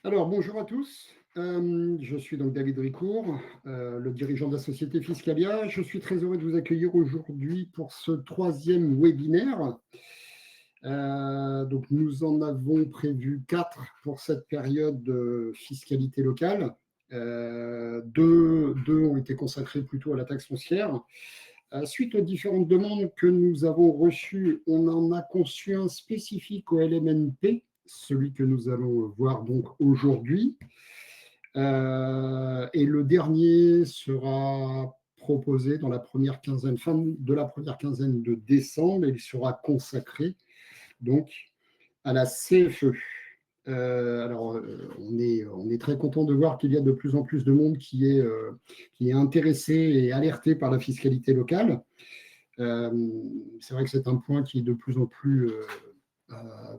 Alors, bonjour à tous. Je suis donc David Ricourt, le dirigeant de la société Fiscalia. Je suis très heureux de vous accueillir aujourd'hui pour ce troisième webinaire. Donc, nous en avons prévu 4 pour cette période de fiscalité locale. Deux ont été consacrés plutôt à la taxe foncière. Suite aux différentes demandes que nous avons reçues, on en a conçu un spécifique au LMNP, celui que nous allons voir donc aujourd'hui. Et le dernier sera proposé dans la première quinzaine, fin de la première quinzaine de décembre, et il sera consacré donc à la CFE. On est très content de voir qu'il y a de plus en plus de monde qui est intéressé et alerté par la fiscalité locale. C'est vrai que c'est un point qui est de plus en plus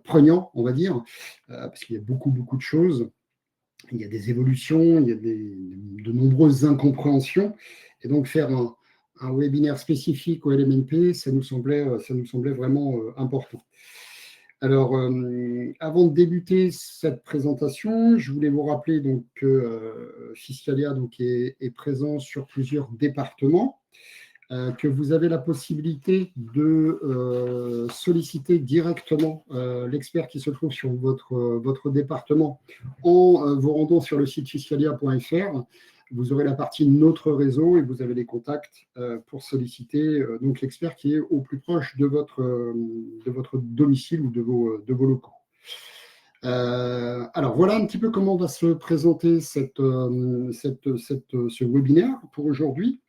prégnant, on va dire, parce qu'il y a beaucoup de choses. Il y a des évolutions, il y a de nombreuses incompréhensions. Et donc, faire un webinaire spécifique au LMNP, ça nous semblait vraiment important. Alors, avant de débuter cette présentation, je voulais vous rappeler donc, que Fiscalia donc, est présent sur plusieurs départements. Que vous avez la possibilité de solliciter directement l'expert qui se trouve sur votre département en vous rendant sur le site fiscalia.fr. Vous aurez la partie Notre réseau et vous avez les contacts pour solliciter donc l'expert qui est au plus proche de votre domicile ou de vos locaux. Alors voilà un petit peu comment va se présenter ce webinaire pour aujourd'hui.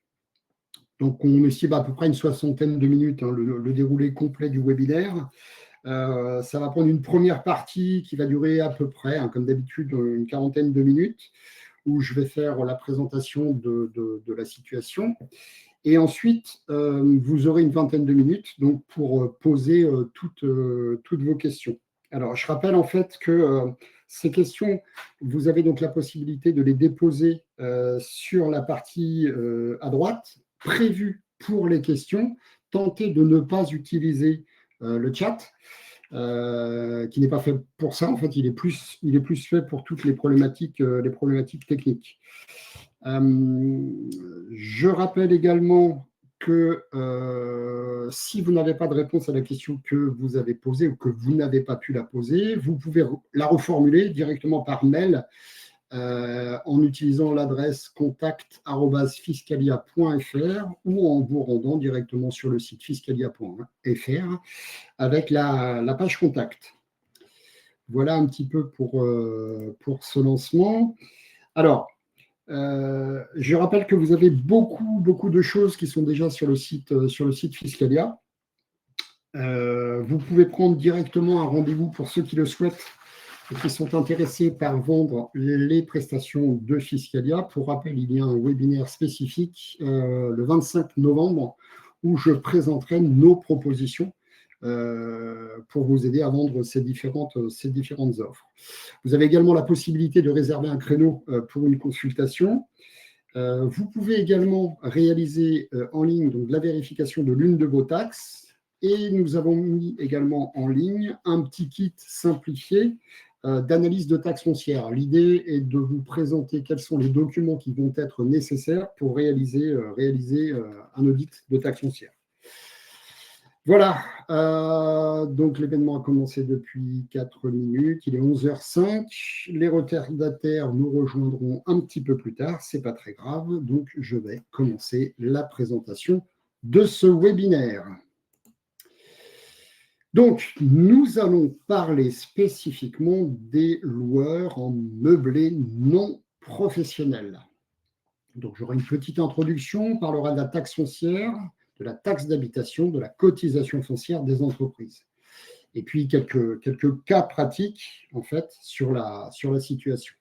Donc, on estime à peu près une soixantaine de minutes, le déroulé complet du webinaire. Ça va prendre une première partie qui va durer à peu près, comme d'habitude, une quarantaine de minutes, où je vais faire la présentation de la situation. Et ensuite, vous aurez une vingtaine de minutes donc, pour poser toutes vos questions. Alors, je rappelle en fait que ces questions, vous avez donc la possibilité de les déposer sur la partie à droite, prévue pour les questions. Tentez de ne pas utiliser le chat, qui n'est pas fait pour ça. En fait, il est plus fait pour toutes les problématiques techniques. Je rappelle également que si vous n'avez pas de réponse à la question que vous avez posée ou que vous n'avez pas pu la poser, vous pouvez la reformuler directement par mail en utilisant l'adresse contact@fiscalia.fr ou en vous rendant directement sur le site fiscalia.fr avec la page contact. Voilà un petit peu pour ce lancement. Alors, je rappelle que vous avez beaucoup de choses qui sont déjà sur le site Fiscalia. Vous pouvez prendre directement un rendez-vous pour ceux qui le souhaitent et qui sont intéressés par vendre les prestations de Fiscalia. Pour rappel, il y a un webinaire spécifique le 25 novembre où je présenterai nos propositions pour vous aider à vendre ces différentes offres. Vous avez également la possibilité de réserver un créneau pour une consultation. Vous pouvez également réaliser en ligne donc, la vérification de l'une de vos taxes. Et nous avons mis également en ligne un petit kit simplifié d'analyse de taxes foncières. L'idée est de vous présenter quels sont les documents qui vont être nécessaires pour réaliser un audit de taxes foncières. Voilà, donc l'événement a commencé depuis 4 minutes, il est 11h05. Les retardataires nous rejoindront un petit peu plus tard, c'est pas très grave, donc je vais commencer la présentation de ce webinaire. Donc, nous allons parler spécifiquement des loueurs en meublé non professionnel. Donc, j'aurai une petite introduction, on parlera de la taxe foncière, de la taxe d'habitation, de la cotisation foncière des entreprises. Et puis, quelques cas pratiques, en fait, sur la situation.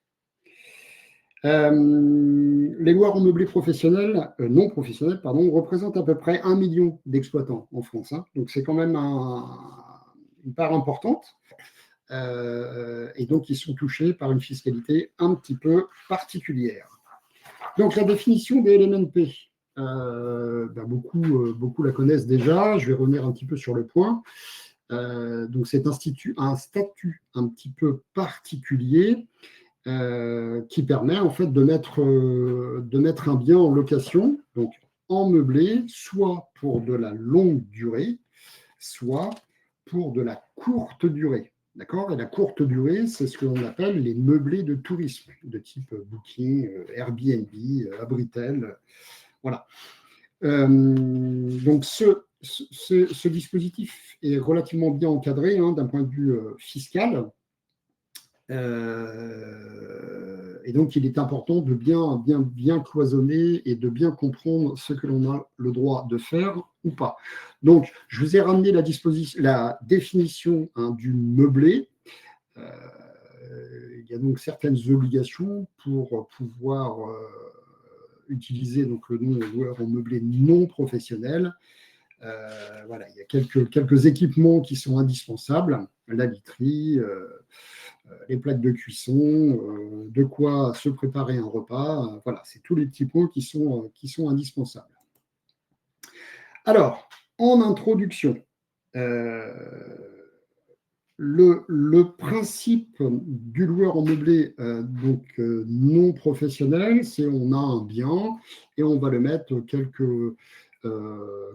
Les loueurs en meublé non professionnels, représentent à peu près 1 million d'exploitants en France. Donc, c'est quand même une part importante. Et donc, ils sont touchés par une fiscalité un petit peu particulière. Donc, la définition des LMNP, beaucoup la connaissent déjà. Je vais revenir un petit peu sur le point. Donc, c'est un statut un petit peu particulier qui permet en fait de mettre un bien en location, donc en meublé, soit pour de la longue durée, soit pour de la courte durée. D'accord? Et la courte durée, c'est ce que l'on appelle les meublés de tourisme, de type Booking, Airbnb, Abritel. Voilà. Donc, ce dispositif est relativement bien encadré d'un point de vue fiscal. Et donc, il est important de bien cloisonner et de bien comprendre ce que l'on a le droit de faire ou pas. Donc, je vous ai ramené la définition du meublé. Il y a donc certaines obligations pour pouvoir utiliser donc, le nom de loueur en meublé non professionnel. Voilà, il y a quelques équipements qui sont indispensables, la literie, les plaques de cuisson, de quoi se préparer un repas. Voilà, c'est tous les petits points qui sont indispensables. Alors, en introduction, le principe du loueur en meublé non professionnel, c'est on a un bien et on va le mettre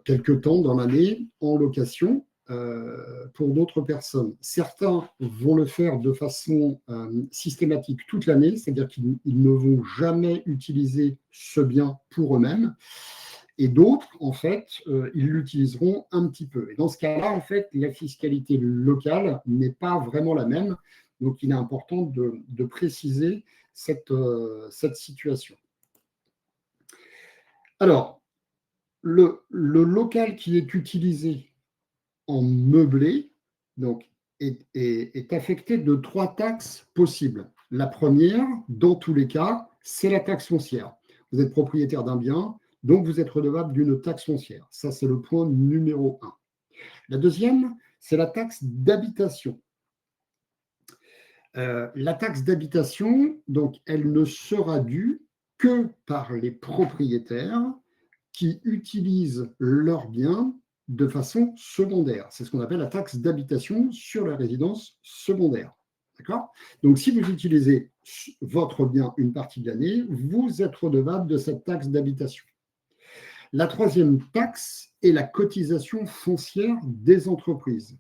quelques temps dans l'année en location pour d'autres personnes. Certains vont le faire de façon systématique toute l'année, c'est-à-dire qu'ils ne vont jamais utiliser ce bien pour eux-mêmes. Et d'autres, en fait, ils l'utiliseront un petit peu. Et dans ce cas-là, en fait, la fiscalité locale n'est pas vraiment la même. Donc, il est important de préciser cette situation. Alors, le local qui est utilisé en meublé donc, est affecté de 3 taxes possibles. La première, dans tous les cas, c'est la taxe foncière. Vous êtes propriétaire d'un bien, donc vous êtes redevable d'une taxe foncière. Ça, c'est le point numéro 1. La deuxième, c'est la taxe d'habitation. La taxe d'habitation, donc, elle ne sera due que par les propriétaires qui utilisent leurs biens de façon secondaire. C'est ce qu'on appelle la taxe d'habitation sur la résidence secondaire. D'accord? Donc, si vous utilisez votre bien une partie de l'année, vous êtes redevable de cette taxe d'habitation. La troisième taxe est la cotisation foncière des entreprises.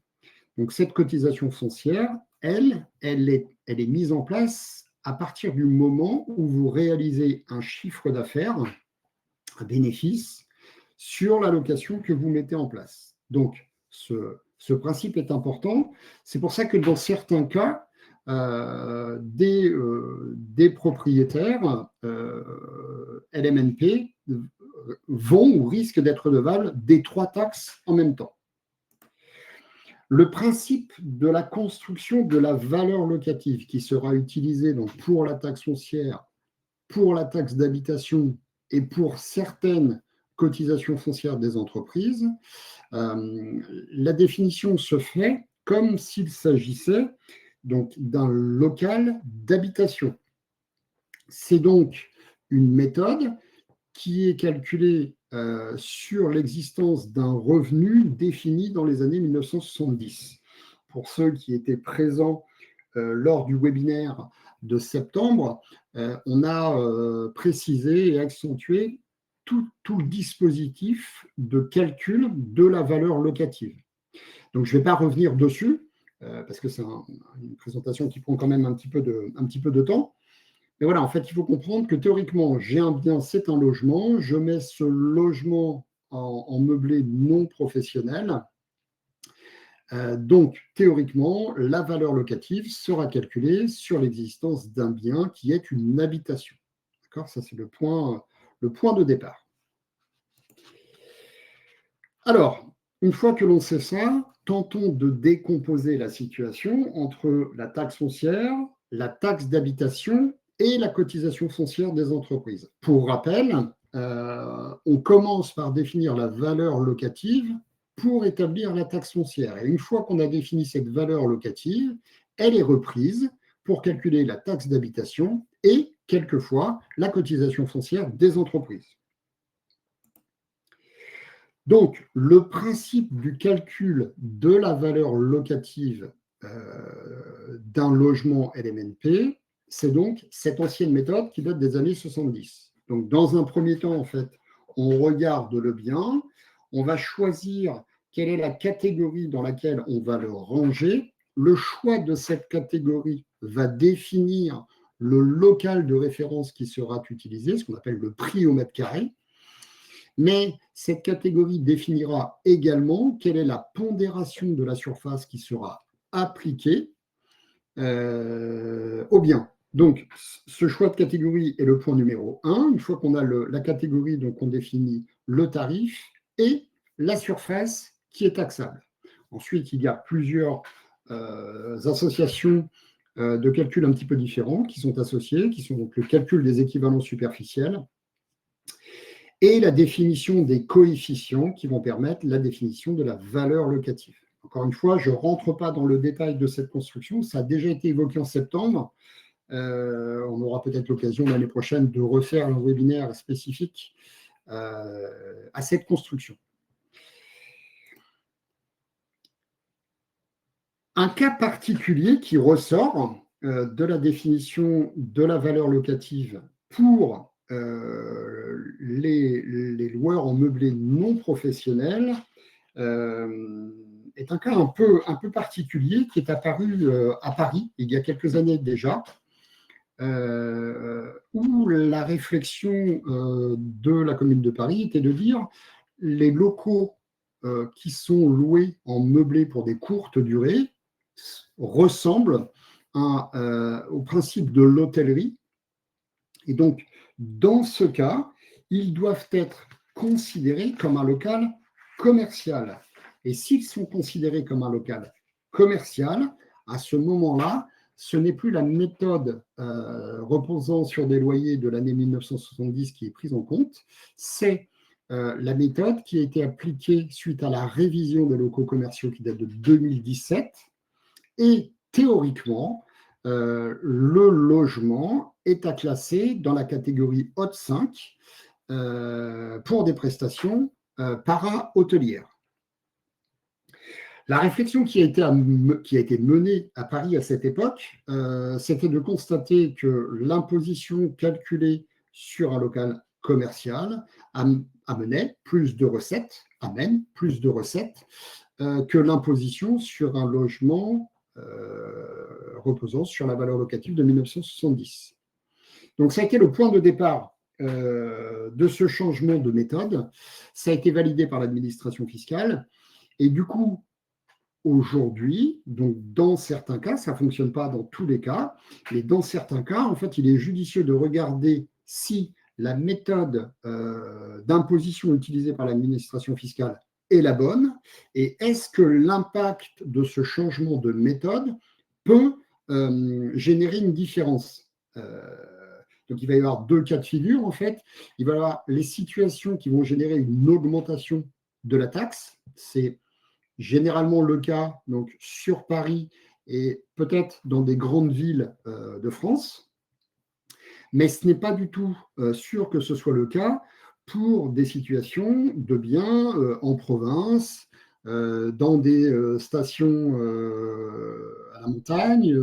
Donc, cette cotisation foncière, elle est mise en place à partir du moment où vous réalisez un chiffre d'affaires, un bénéfice, sur la location que vous mettez en place. Donc, ce principe est important. C'est pour ça que dans certains cas, des propriétaires LMNP vont ou risquent d'être redevables des 3 taxes en même temps. Le principe de la construction de la valeur locative qui sera utilisée donc pour la taxe foncière, pour la taxe d'habitation et pour certaines cotisations foncières des entreprises, la définition se fait comme s'il s'agissait donc d'un local d'habitation. C'est donc une méthode qui est calculée sur l'existence d'un revenu défini dans les années 1970. Pour ceux qui étaient présents lors du webinaire de septembre, on a précisé et accentué tout le dispositif de calcul de la valeur locative. Donc, je ne vais pas revenir dessus, parce que c'est une présentation qui prend quand même un petit peu de temps. Mais voilà, en fait, il faut comprendre que théoriquement, j'ai un bien, c'est un logement, je mets ce logement en meublé non professionnel. Donc, théoriquement, la valeur locative sera calculée sur l'existence d'un bien qui est une habitation. D'accord? Ça, c'est le point de départ. Alors, une fois que l'on sait ça, tentons de décomposer la situation entre la taxe foncière, la taxe d'habitation et la cotisation foncière des entreprises. Pour rappel, on commence par définir la valeur locative pour établir la taxe foncière. Et une fois qu'on a défini cette valeur locative, elle est reprise pour calculer la taxe d'habitation et, quelquefois, la cotisation foncière des entreprises. Donc, le principe du calcul de la valeur locative d'un logement LMNP c'est donc cette ancienne méthode qui date des années 70. Donc, dans un premier temps, en fait, on regarde le bien, on va choisir quelle est la catégorie dans laquelle on va le ranger. Le choix de cette catégorie va définir le local de référence qui sera utilisé, ce qu'on appelle le prix au mètre carré. Mais cette catégorie définira également quelle est la pondération de la surface qui sera appliquée au bien. Donc, ce choix de catégorie est le point numéro 1. Une fois qu'on a la catégorie, donc on définit le tarif et la surface qui est taxable. Ensuite, il y a plusieurs associations de calcul un petit peu différents qui sont associées, qui sont donc le calcul des équivalents superficiels et la définition des coefficients qui vont permettre la définition de la valeur locative. Encore une fois, je ne rentre pas dans le détail de cette construction, ça a déjà été évoqué en septembre. On aura peut-être l'occasion l'année prochaine de refaire un webinaire spécifique à cette construction. Un cas particulier qui ressort de la définition de la valeur locative pour les loueurs en meublé non professionnels est un cas un peu particulier qui est apparu à Paris il y a quelques années déjà, où la réflexion de la Commune de Paris était de dire les locaux qui sont loués en meublé pour des courtes durées ressemblent au principe de l'hôtellerie. Et donc, dans ce cas, ils doivent être considérés comme un local commercial. Et s'ils sont considérés comme un local commercial, à ce moment-là, ce n'est plus la méthode reposant sur des loyers de l'année 1970 qui est prise en compte, c'est la méthode qui a été appliquée suite à la révision des locaux commerciaux qui date de 2017. Et théoriquement, le logement est à classer dans la catégorie haute 5 pour des prestations para-hôtelières. La réflexion qui a été menée à Paris à cette époque, c'était de constater que l'imposition calculée sur un local commercial amène plus de recettes que l'imposition sur un logement reposant sur la valeur locative de 1970. Donc, ça a été le point de départ de ce changement de méthode. Ça a été validé par l'administration fiscale. Et du coup, aujourd'hui, donc dans certains cas, ça ne fonctionne pas dans tous les cas, mais dans certains cas, en fait, il est judicieux de regarder si la méthode d'imposition utilisée par l'administration fiscale est la bonne et est-ce que l'impact de ce changement de méthode peut générer une différence. Donc, il va y avoir deux cas de figure, en fait. Il va y avoir les situations qui vont générer une augmentation de la taxe. C'est généralement le cas donc, sur Paris et peut-être dans des grandes villes de France. Mais ce n'est pas du tout sûr que ce soit le cas pour des situations de biens en province, dans des stations à la montagne,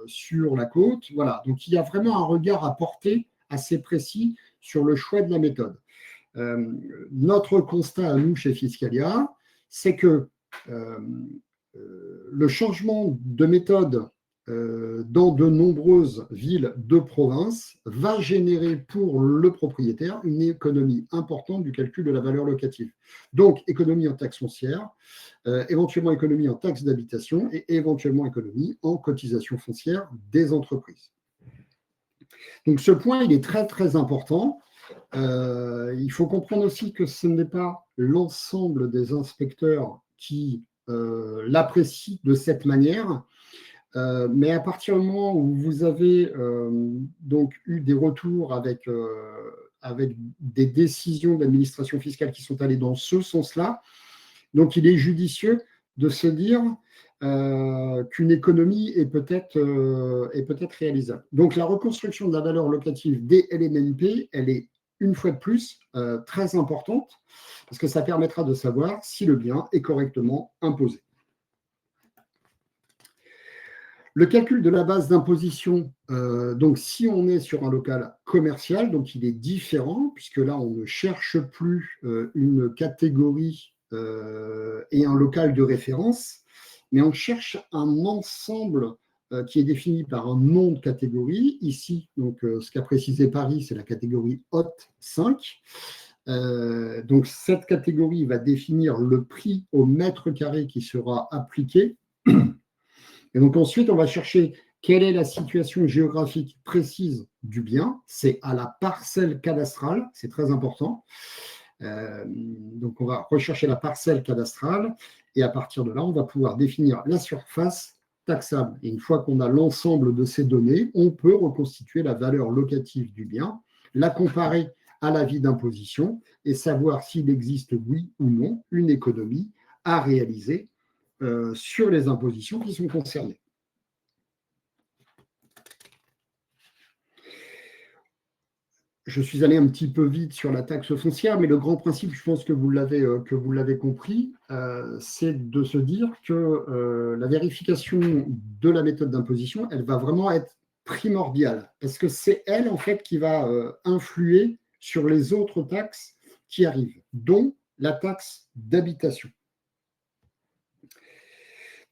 sur la côte. Voilà. Donc, il y a vraiment un regard à porter assez précis sur le choix de la méthode. Notre constat à nous, chez Fiscalia, c'est que le changement de méthode dans de nombreuses villes de province va générer pour le propriétaire une économie importante du calcul de la valeur locative. Donc, économie en taxe foncière, éventuellement économie en taxe d'habitation et éventuellement économie en cotisation foncière des entreprises. Donc, ce point, il est très, très important. Il faut comprendre aussi que ce n'est pas l'ensemble des inspecteurs qui l'apprécient de cette manière. Mais à partir du moment où vous avez donc eu des retours avec des décisions d'administration fiscale qui sont allées dans ce sens-là, donc il est judicieux de se dire qu'une économie est peut-être réalisable. Donc la reconstruction de la valeur locative des LMNP, elle est une fois de plus très importante parce que ça permettra de savoir si le bien est correctement imposé. Le calcul de la base d'imposition, donc si on est sur un local commercial, donc il est différent, puisque là, on ne cherche plus une catégorie et un local de référence, mais on cherche un ensemble qui est défini par un nom de catégorie. Ici, donc, ce qu'a précisé Paris, c'est la catégorie haute 5. Donc, cette catégorie va définir le prix au mètre carré qui sera appliqué. Et donc ensuite, on va chercher quelle est la situation géographique précise du bien. C'est à la parcelle cadastrale, c'est très important. Donc on va rechercher la parcelle cadastrale et à partir de là, on va pouvoir définir la surface taxable. Et une fois qu'on a l'ensemble de ces données, on peut reconstituer la valeur locative du bien, la comparer à l'avis d'imposition et savoir s'il existe, oui ou non, une économie à réaliser sur les impositions qui sont concernées. Je suis allé un petit peu vite sur la taxe foncière, mais le grand principe, je pense que vous l'avez compris, c'est de se dire que la vérification de la méthode d'imposition, elle va vraiment être primordiale, parce que c'est elle, en fait, qui va influer sur les autres taxes qui arrivent, dont la taxe d'habitation.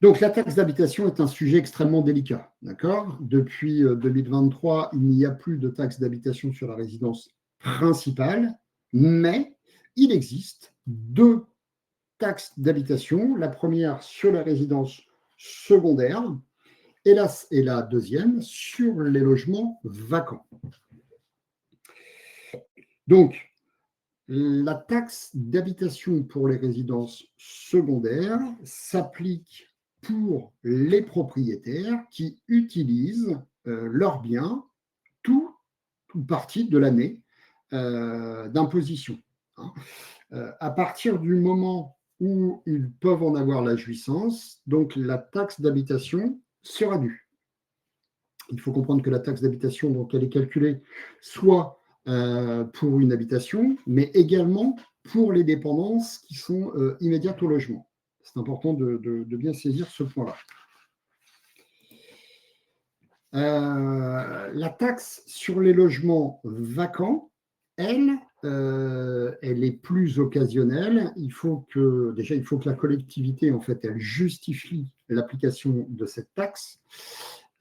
Donc, la taxe d'habitation est un sujet extrêmement délicat. D'accord ? Depuis 2023, il n'y a plus de taxe d'habitation sur la résidence principale, mais il existe deux taxes d'habitation. La première sur la résidence secondaire et la deuxième sur les logements vacants. Donc, la taxe d'habitation pour les résidences secondaires s'applique pour les propriétaires qui utilisent leurs biens tout ou partie de l'année d'imposition. Hein. À partir du moment où ils peuvent en avoir la jouissance, donc la taxe d'habitation sera due. Il faut comprendre que la taxe d'habitation, donc, elle est calculée soit pour une habitation, mais également pour les dépendances qui sont immédiates au logement. C'est important de bien saisir ce point-là. La taxe sur les logements vacants, elle est plus occasionnelle. Il faut que la collectivité, en fait, elle justifie l'application de cette taxe.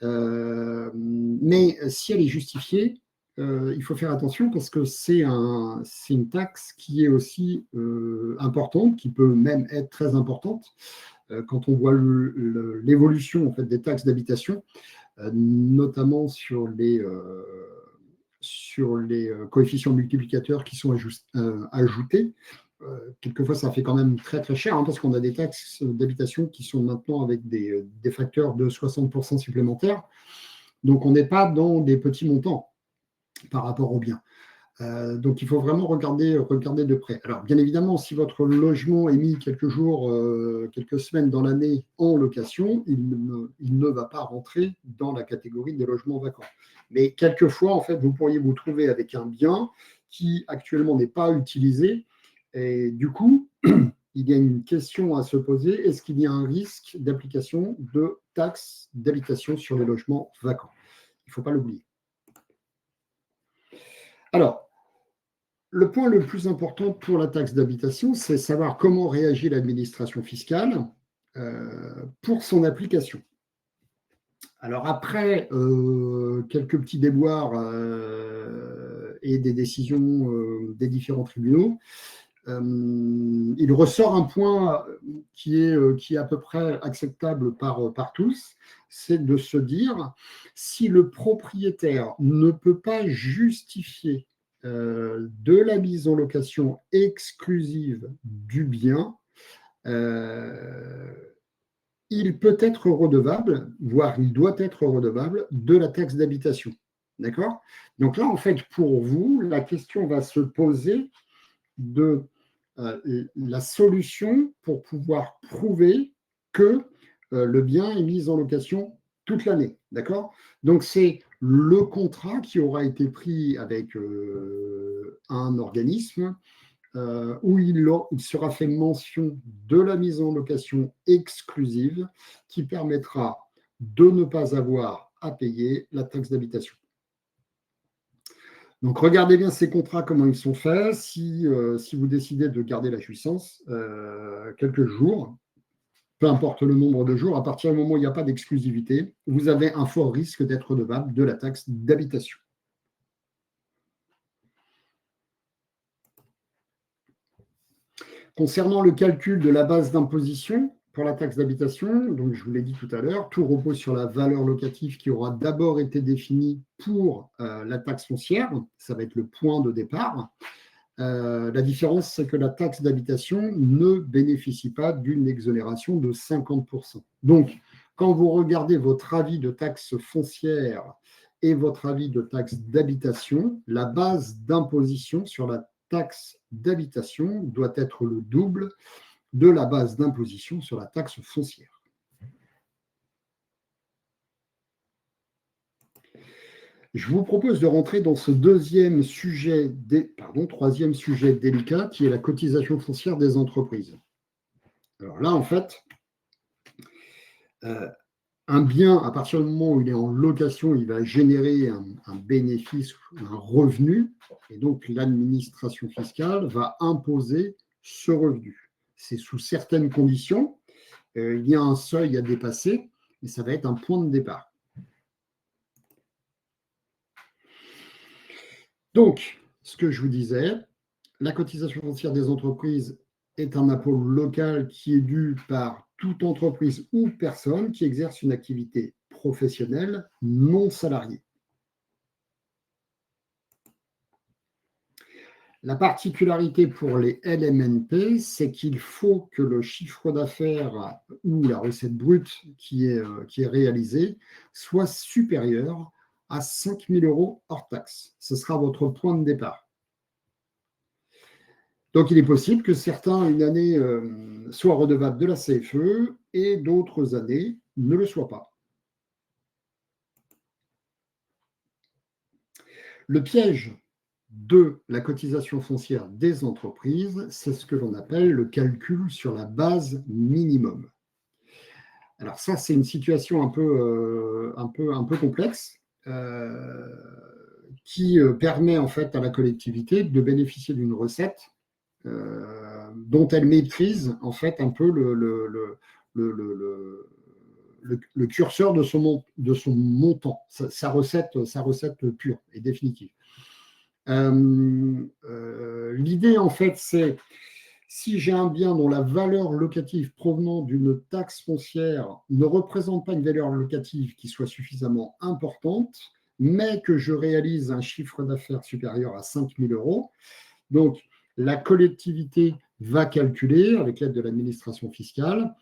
Mais si elle est justifiée, il faut faire attention parce que c'est une taxe qui est aussi importante, qui peut même être très importante. Quand on voit l'évolution en fait, des taxes d'habitation, notamment sur les coefficients multiplicateurs qui sont ajoutés, quelquefois ça fait quand même très très cher, hein, parce qu'on a des taxes d'habitation qui sont maintenant avec des facteurs de 60% supplémentaires. Donc on n'est pas dans des petits montants par rapport aux biens. Donc il faut vraiment regarder de près. Alors bien évidemment, si votre logement est mis quelques jours, quelques semaines dans l'année en location, il ne va pas rentrer dans la catégorie des logements vacants. Mais quelquefois, en fait, vous pourriez vous trouver avec un bien qui actuellement n'est pas utilisé. Et du coup, il y a une question à se poser. Est-ce qu'il y a un risque d'application de taxes d'habitation sur les logements vacants ? Il ne faut pas l'oublier. Alors, le point le plus important pour la taxe d'habitation, c'est savoir comment réagit l'administration fiscale pour son application. Alors après quelques petits déboires et des décisions des différents tribunaux, il ressort un point qui est à peu près acceptable par tous, c'est de se dire si le propriétaire ne peut pas justifier de la mise en location exclusive du bien, il peut être redevable, voire il doit être redevable de la taxe d'habitation. D'accord ? Donc là, en fait, pour vous, la question va se poser de la solution pour pouvoir prouver que le bien est mis en location toute l'année. D'accord ? Donc, c'est le contrat qui aura été pris avec un organisme où il sera fait mention de la mise en location exclusive qui permettra de ne pas avoir à payer la taxe d'habitation. Donc, regardez bien ces contrats, comment ils sont faits. Si vous décidez de garder la jouissance quelques jours, peu importe le nombre de jours, à partir du moment où il n'y a pas d'exclusivité, vous avez un fort risque d'être redevable de la taxe d'habitation. Concernant le calcul de la base d'imposition pour la taxe d'habitation, donc je vous l'ai dit tout à l'heure, tout repose sur la valeur locative qui aura d'abord été définie pour la taxe foncière. Ça va être le point de départ. La différence, c'est que la taxe d'habitation ne bénéficie pas d'une exonération de 50%. Donc, quand vous regardez votre avis de taxe foncière et votre avis de taxe d'habitation, la base d'imposition sur la taxe d'habitation doit être le double de la base d'imposition sur la taxe foncière. Je vous propose de rentrer dans ce troisième sujet délicat, qui est la cotisation foncière des entreprises. Alors là, en fait, un bien, à partir du moment où il est en location, il va générer un bénéfice, un revenu, et donc l'administration fiscale va imposer ce revenu. C'est sous certaines conditions. Il y a un seuil à dépasser, et ça va être un point de départ. Donc, ce que je vous disais, la cotisation foncière des entreprises est un impôt local qui est dû par toute entreprise ou personne qui exerce une activité professionnelle non salariée. La particularité pour les LMNP, c'est qu'il faut que le chiffre d'affaires ou la recette brute qui est réalisée soit supérieure à 5 000 € hors taxe. Ce sera votre point de départ. Donc, il est possible que certains, une année, soient redevables de la CFE et d'autres années ne le soient pas. Le piège de la cotisation foncière des entreprises, c'est ce que l'on appelle le calcul sur la base minimum. Alors ça, c'est une situation un peu complexe qui permet en fait à la collectivité de bénéficier d'une recette dont elle maîtrise en fait un peu le curseur de son montant, sa recette pure et définitive. L'idée en fait, c'est si j'ai un bien dont la valeur locative provenant d'une taxe foncière ne représente pas une valeur locative qui soit suffisamment importante, mais que je réalise un chiffre d'affaires supérieur à 5 000 €, donc la collectivité va calculer, avec l'aide de l'administration fiscale,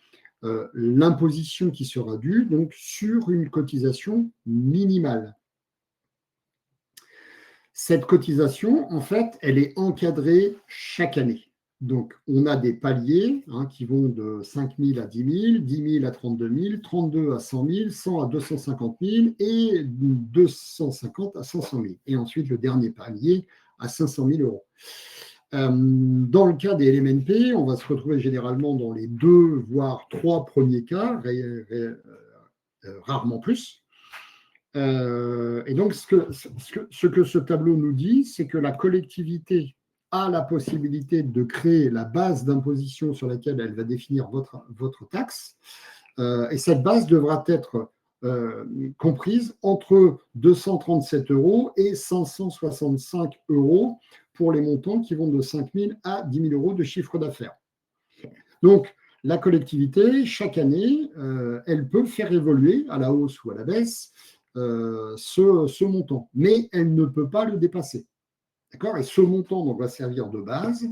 l'imposition qui sera due donc, sur une cotisation minimale. Cette cotisation, en fait, elle est encadrée chaque année. Donc, on a des paliers qui vont de 5 000 à 10 000, 10 000 à 32 000, 32 à 100 000, 100 à 250 000 et 250 à 500 000. Et ensuite, le dernier palier à 500 000 €. Dans le cas des LMNP, on va se retrouver généralement dans les 2 voire 3 premiers cas, rarement plus. Et donc, ce que ce tableau nous dit, c'est que la collectivité a la possibilité de créer la base d'imposition sur laquelle elle va définir votre taxe. Et cette base devra être comprise entre 237 € et 565 € pour les montants qui vont de 5 000 à 10 000 € de chiffre d'affaires. Donc, la collectivité, chaque année, elle peut faire évoluer à la hausse ou à la baisse ce montant, mais elle ne peut pas le dépasser. D'accord ? Et ce montant donc, va servir de base,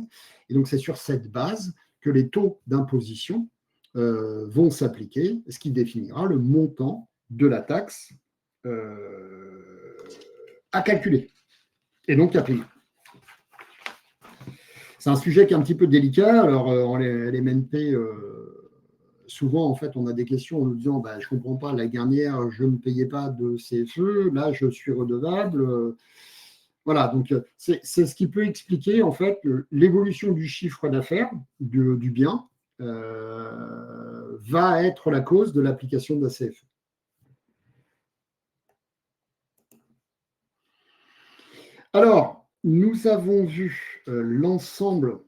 et donc c'est sur cette base que les taux d'imposition vont s'appliquer, ce qui définira le montant de la taxe à calculer, et donc à payer. C'est un sujet qui est un petit peu délicat. Alors, en LMNP, souvent, en fait, on a des questions en nous disant je ne comprends pas, la dernière, je ne payais pas de CFE, là, je suis redevable. Voilà, donc c'est ce qui peut expliquer, en fait, l'évolution du chiffre d'affaires du bien va être la cause de l'application de la CFE. Alors, nous avons vu l'ensemble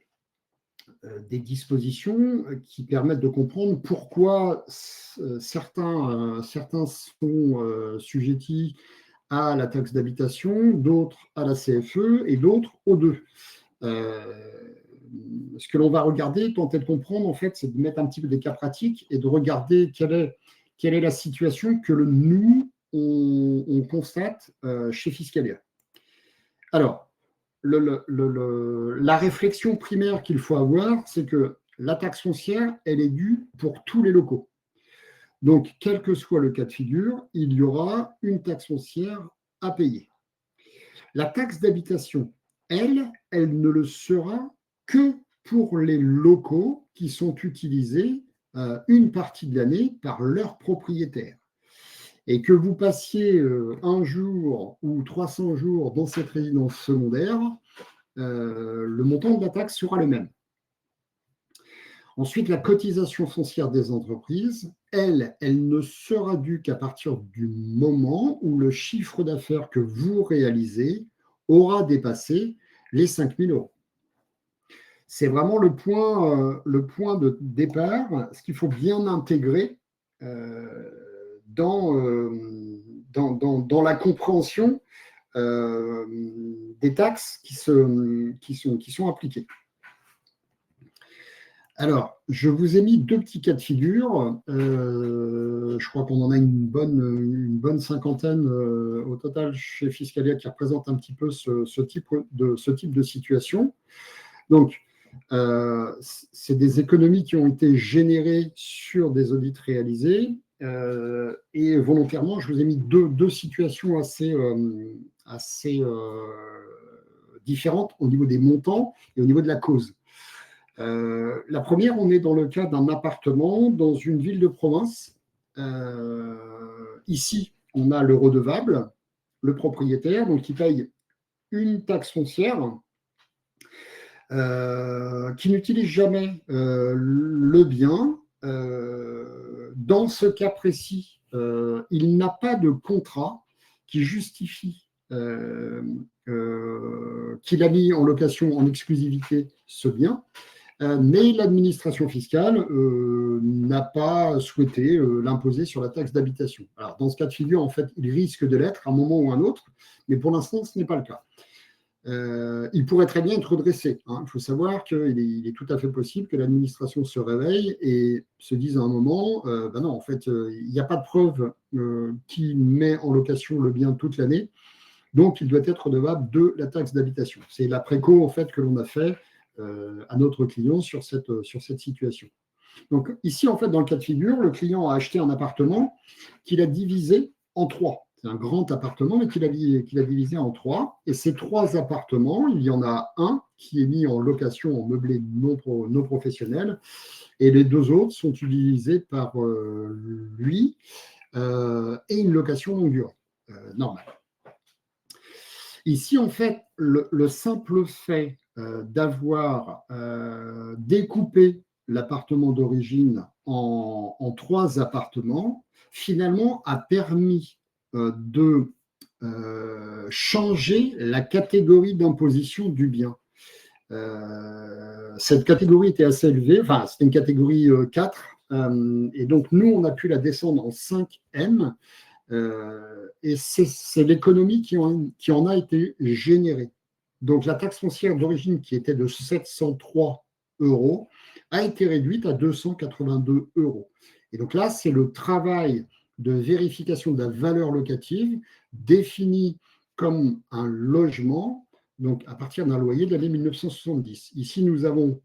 des dispositions qui permettent de comprendre pourquoi certains sont sujettis à la taxe d'habitation, d'autres à la CFE et d'autres aux deux. Ce que l'on va regarder, tenter de comprendre, en fait, c'est de mettre un petit peu des cas pratiques et de regarder quelle est la situation que nous, on constate chez Fiscalia. Alors, la réflexion primaire qu'il faut avoir, c'est que la taxe foncière, elle est due pour tous les locaux. Donc, quel que soit le cas de figure, il y aura une taxe foncière à payer. La taxe d'habitation, elle ne le sera que pour les locaux qui sont utilisés une partie de l'année par leurs propriétaires. Et que vous passiez un jour ou 300 jours dans cette résidence secondaire, le montant de la taxe sera le même. Ensuite, la cotisation foncière des entreprises, elle ne sera due qu'à partir du moment où le chiffre d'affaires que vous réalisez aura dépassé les 5 000 euros. C'est vraiment le point de départ, ce qu'il faut bien intégrer dans la compréhension des taxes qui sont appliquées. Alors, je vous ai mis deux petits cas de figure. Je crois qu'on en a une bonne cinquantaine au total chez Fiscalia qui représente un petit peu ce type de situation. Donc, c'est des économies qui ont été générées sur des audits réalisés. Et volontairement, je vous ai mis deux situations assez différentes au niveau des montants et au niveau de la cause. La première, on est dans le cas d'un appartement dans une ville de province. Ici, on a le redevable, le propriétaire, donc qui paye une taxe foncière, qui n'utilise jamais le bien. Dans ce cas précis, il n'a pas de contrat qui justifie qu'il a mis en location en exclusivité ce bien. Mais l'administration fiscale n'a pas souhaité l'imposer sur la taxe d'habitation. Alors, dans ce cas de figure, en fait, il risque de l'être à un moment ou à un autre, mais pour l'instant, ce n'est pas le cas. Il pourrait très bien être redressé. Il faut savoir qu'il est tout à fait possible que l'administration se réveille et se dise à un moment, non, en fait, il n'y a pas de preuve qui met en location le bien toute l'année, donc il doit être redevable de la taxe d'habitation. C'est la préco, en fait, que l'on a fait à notre client sur cette situation. Donc ici, en fait, dans le cas de figure, le client a acheté un appartement qu'il a divisé en trois. C'est un grand appartement, mais qu'il a divisé en trois. Et ces trois appartements, il y en a un qui est mis en location en meublé non professionnel, et les deux autres sont utilisés par lui et une location longue durée, normale. Ici, en fait, le simple fait d'avoir découpé l'appartement d'origine en trois appartements, finalement, a permis de changer la catégorie d'imposition du bien. Cette catégorie était assez élevée, enfin, c'était une catégorie 4, et donc nous, on a pu la descendre en 5N. Et c'est l'économie qui en a été générée. Donc la taxe foncière d'origine qui était de 703 euros a été réduite à 282 euros. Et donc là, c'est le travail de vérification de la valeur locative définie comme un logement, donc à partir d'un loyer de l'année 1970. Ici, nous avons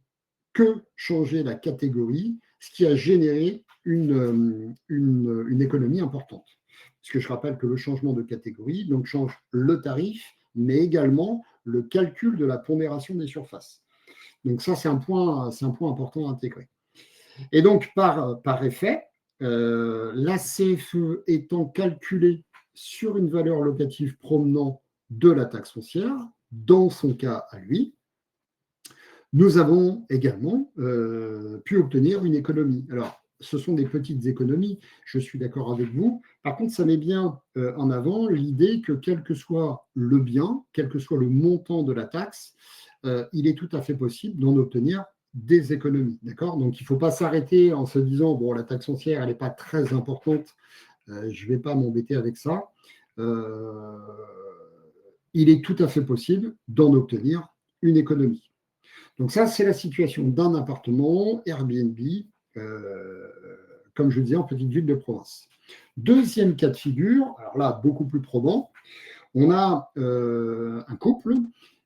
que changé la catégorie, ce qui a généré une économie importante. Parce que je rappelle que le changement de catégorie donc change le tarif, mais également le calcul de la pondération des surfaces. Donc ça, c'est un point important à intégrer. Et donc, par effet, la CFE étant calculée sur une valeur locative provenant de la taxe foncière, dans son cas à lui, nous avons également pu obtenir une économie. Alors, ce sont des petites économies, je suis d'accord avec vous. Par contre, ça met bien en avant l'idée que quel que soit le bien, quel que soit le montant de la taxe, il est tout à fait possible d'en obtenir des économies. D'accord? Donc, il ne faut pas s'arrêter en se disant, bon, la taxe foncière, elle n'est pas très importante, je ne vais pas m'embêter avec ça. Il est tout à fait possible d'en obtenir une économie. Donc ça, c'est la situation d'un appartement Airbnb, comme je disais, en petite ville de province. Deuxième cas de figure, alors là, beaucoup plus probant, on a un couple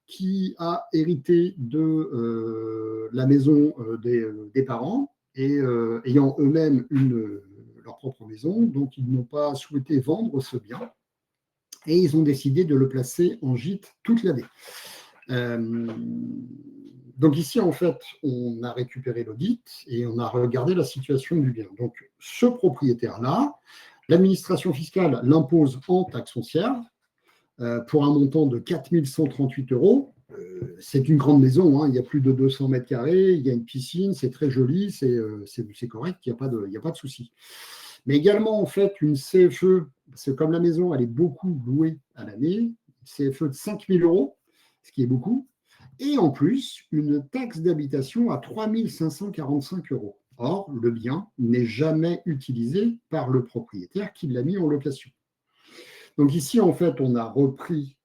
qui a hérité de la maison des parents et ayant eux-mêmes leur propre maison, donc ils n'ont pas souhaité vendre ce bien et ils ont décidé de le placer en gîte toute l'année. Donc ici, en fait, on a récupéré l'audit et on a regardé la situation du bien. Donc ce propriétaire-là, l'administration fiscale l'impose en taxe foncière pour un montant de 4 138 €. C'est une grande maison, hein, il y a plus de 200 mètres carrés, il y a une piscine, c'est très joli, c'est correct, il n'y a pas de souci. Mais également, en fait, une CFE, parce que comme la maison, elle est beaucoup louée à l'année, une CFE de 5 000 €, ce qui est beaucoup, et en plus, une taxe d'habitation à 3 545 €. Or, le bien n'est jamais utilisé par le propriétaire qui l'a mis en location. Donc ici, en fait, on a repris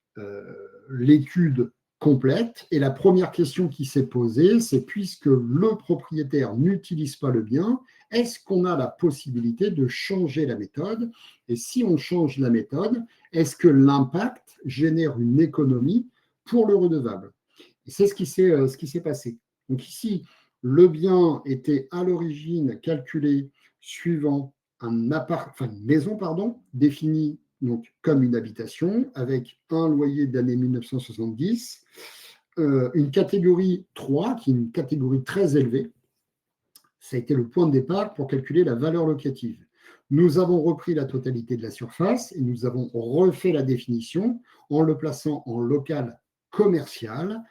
l'étude complète et la première question qui s'est posée, c'est puisque le propriétaire n'utilise pas le bien, est-ce qu'on a la possibilité de changer la méthode? Et si on change la méthode, est-ce que l'impact génère une économie pour le redevable? Et c'est ce qui s'est passé. Donc ici, le bien était à l'origine calculé suivant une maison définie donc, comme une habitation avec un loyer d'année 1970, une catégorie 3 qui est une catégorie très élevée. Ça a été le point de départ pour calculer la valeur locative. Nous avons repris la totalité de la surface et nous avons refait la définition en le plaçant en local commercial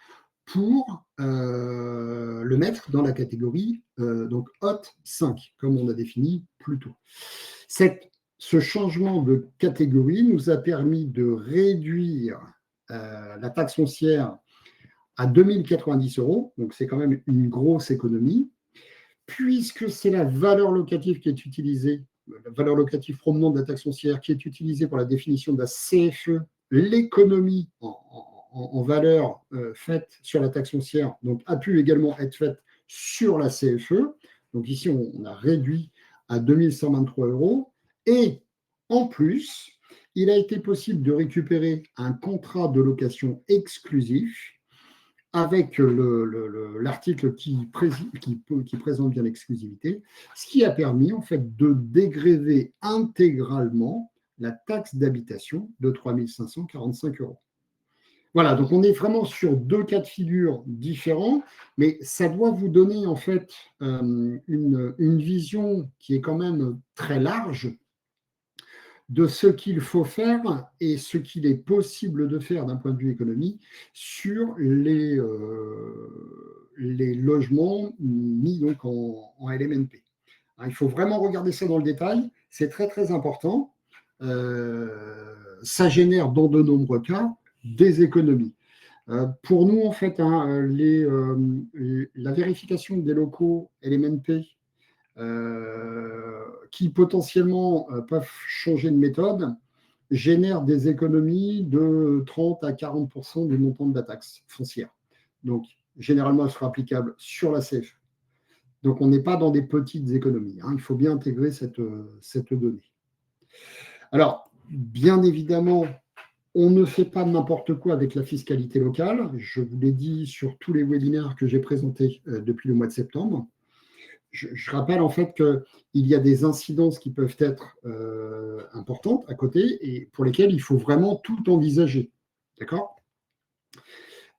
pour le mettre dans la catégorie donc haute 5, comme on a défini plus tôt. Ce changement de catégorie nous a permis de réduire la taxe foncière à 2 090 €, donc c'est quand même une grosse économie, puisque c'est la valeur locative qui est utilisée, la valeur locative provenant de la taxe foncière qui est utilisée pour la définition de la CFE, l'économie en valeur faite sur la taxe foncière, donc a pu également être faite sur la CFE. Donc ici, on a réduit à 2 123 €. Et en plus, il a été possible de récupérer un contrat de location exclusif avec l'article qui présente bien l'exclusivité, ce qui a permis en fait de dégréver intégralement la taxe d'habitation de 3 545 €. Voilà, donc on est vraiment sur deux cas de figure différents, mais ça doit vous donner en fait une vision qui est quand même très large de ce qu'il faut faire et ce qu'il est possible de faire d'un point de vue économie sur les logements mis donc en LMNP. Il faut vraiment regarder ça dans le détail, c'est très très important. Ça génère dans de nombreux cas des économies. Pour nous, en fait, la vérification des locaux LMNP qui potentiellement peuvent changer de méthode, génère des économies de 30 à 40% du montant de la taxe foncière. Donc, généralement, elle sera applicable sur la CFE. Donc, on n'est pas dans des petites économies. Il faut bien intégrer cette donnée. Alors, bien évidemment, on ne fait pas n'importe quoi avec la fiscalité locale. Je vous l'ai dit sur tous les webinaires que j'ai présentés depuis le mois de septembre. Je rappelle en fait qu'il y a des incidences qui peuvent être importantes à côté et pour lesquelles il faut vraiment tout envisager. D'accord ?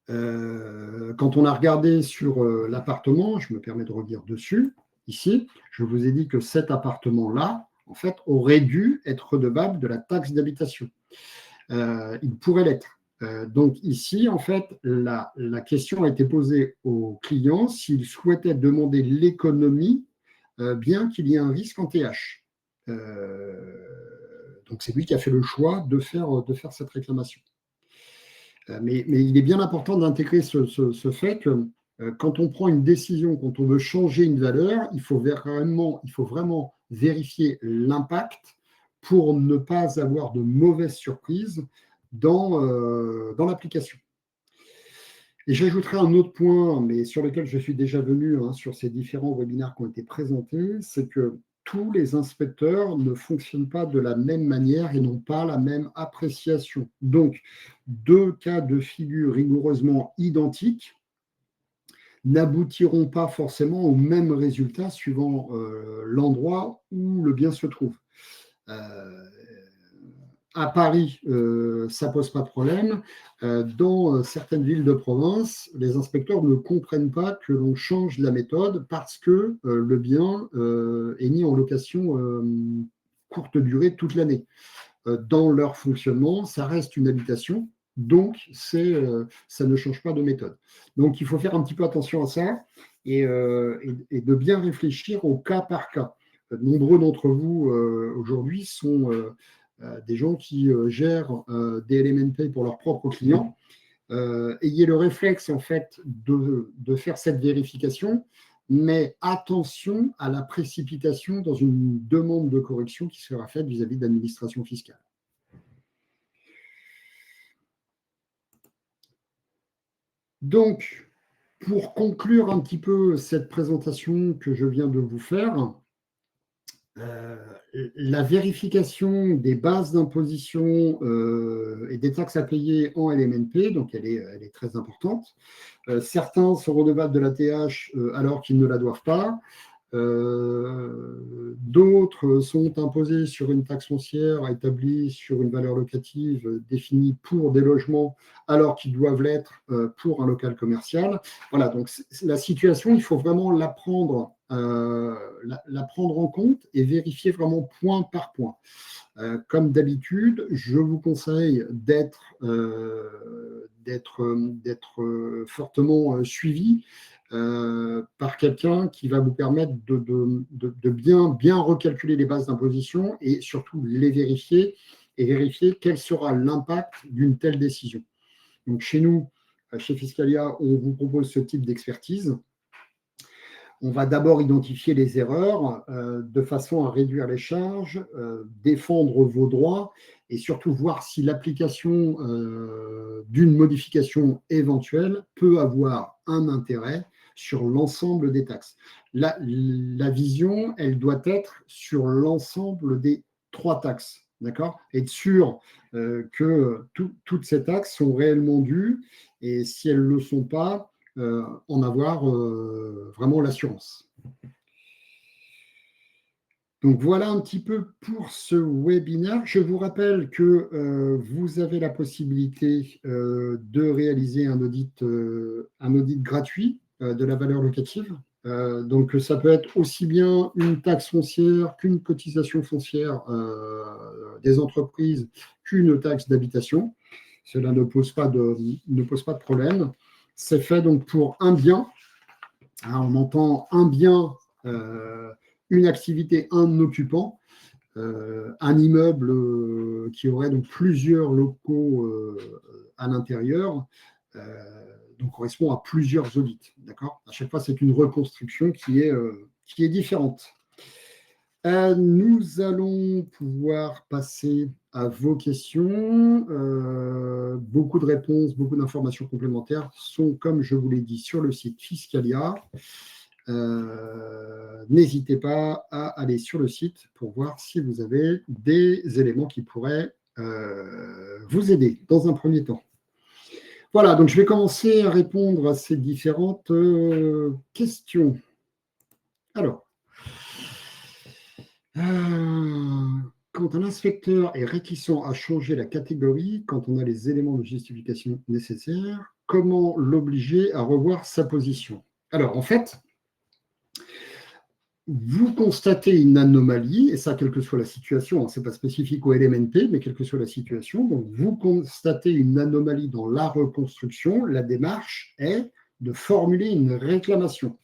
Quand on a regardé sur l'appartement, je me permets de revenir dessus, ici, je vous ai dit que cet appartement-là, en fait, aurait dû être redevable de la taxe d'habitation. Il pourrait l'être. Donc ici, en fait, la question a été posée au client s'il souhaitait demander l'économie bien qu'il y ait un risque en TH. Donc c'est lui qui a fait le choix de faire cette réclamation. Mais il est bien important d'intégrer ce fait que quand on prend une décision, quand on veut changer une valeur, il faut vraiment vérifier l'impact pour ne pas avoir de mauvaises surprises dans l'application. Et j'ajouterai un autre point, mais sur lequel je suis déjà venu sur ces différents webinaires qui ont été présentés, c'est que tous les inspecteurs ne fonctionnent pas de la même manière et n'ont pas la même appréciation. Donc, deux cas de figure rigoureusement identiques n'aboutiront pas forcément au même résultat suivant l'endroit où le bien se trouve. À Paris, ça ne pose pas de problème. Dans certaines villes de province, les inspecteurs ne comprennent pas que l'on change la méthode parce que le bien est mis en location courte durée toute l'année. Dans leur fonctionnement, ça reste une habitation, donc ça ne change pas de méthode. Donc il faut faire un petit peu attention à ça et de bien réfléchir au cas par cas. Nombreux d'entre vous aujourd'hui sont des gens qui gèrent des Element Pay pour leurs propres clients. Ayez le réflexe en fait de faire cette vérification, mais attention à la précipitation dans une demande de correction qui sera faite vis-à-vis de l'administration fiscale. Donc, pour conclure un petit peu cette présentation que je viens de vous faire, la vérification des bases d'imposition et des taxes à payer en LMNP, donc elle est très importante. Certains sont redevables de la TH alors qu'ils ne la doivent pas. D'autres sont imposés sur une taxe foncière établie sur une valeur locative définie pour des logements alors qu'ils doivent l'être pour un local commercial. Voilà, donc la situation, il faut vraiment la prendre en compte et vérifier vraiment point par point. Comme d'habitude, je vous conseille d'être fortement suivi par quelqu'un qui va vous permettre de bien recalculer les bases d'imposition et surtout les vérifier et vérifier quel sera l'impact d'une telle décision. Donc chez nous, chez Fiscalia, on vous propose ce type d'expertise. On va d'abord identifier les erreurs de façon à réduire les charges, défendre vos droits et surtout voir si l'application d'une modification éventuelle peut avoir un intérêt sur l'ensemble des taxes. La vision, elle doit être sur l'ensemble des 3 taxes, d'accord ? Être sûr que toutes ces taxes sont réellement dues et si elles ne le sont pas, en avoir vraiment l'assurance. Donc voilà un petit peu pour ce webinaire. Je vous rappelle que vous avez la possibilité de réaliser un audit gratuit de la valeur locative. Donc ça peut être aussi bien une taxe foncière qu'une cotisation foncière des entreprises qu'une taxe d'habitation. Cela ne pose pas de problème. C'est fait donc pour un bien. On entend un bien, une activité, un occupant, un immeuble qui aurait donc plusieurs locaux à l'intérieur, donc correspond à plusieurs audits. D'accord ? À chaque fois, c'est une reconstruction qui est différente. Nous allons pouvoir passer à vos questions. Beaucoup de réponses, beaucoup d'informations complémentaires sont, comme je vous l'ai dit, sur le site Fiscalia. N'hésitez pas à aller sur le site pour voir si vous avez des éléments qui pourraient vous aider dans un premier temps. Voilà, donc je vais commencer à répondre à ces différentes questions. Alors, quand un inspecteur est réticent à changer la catégorie, quand on a les éléments de justification nécessaires, comment l'obliger à revoir sa position? Alors, en fait, vous constatez une anomalie, et ça, quelle que soit la situation, ce n'est pas spécifique au LMNP, mais quelle que soit la situation, donc vous constatez une anomalie dans la reconstruction, la démarche est de formuler une réclamation.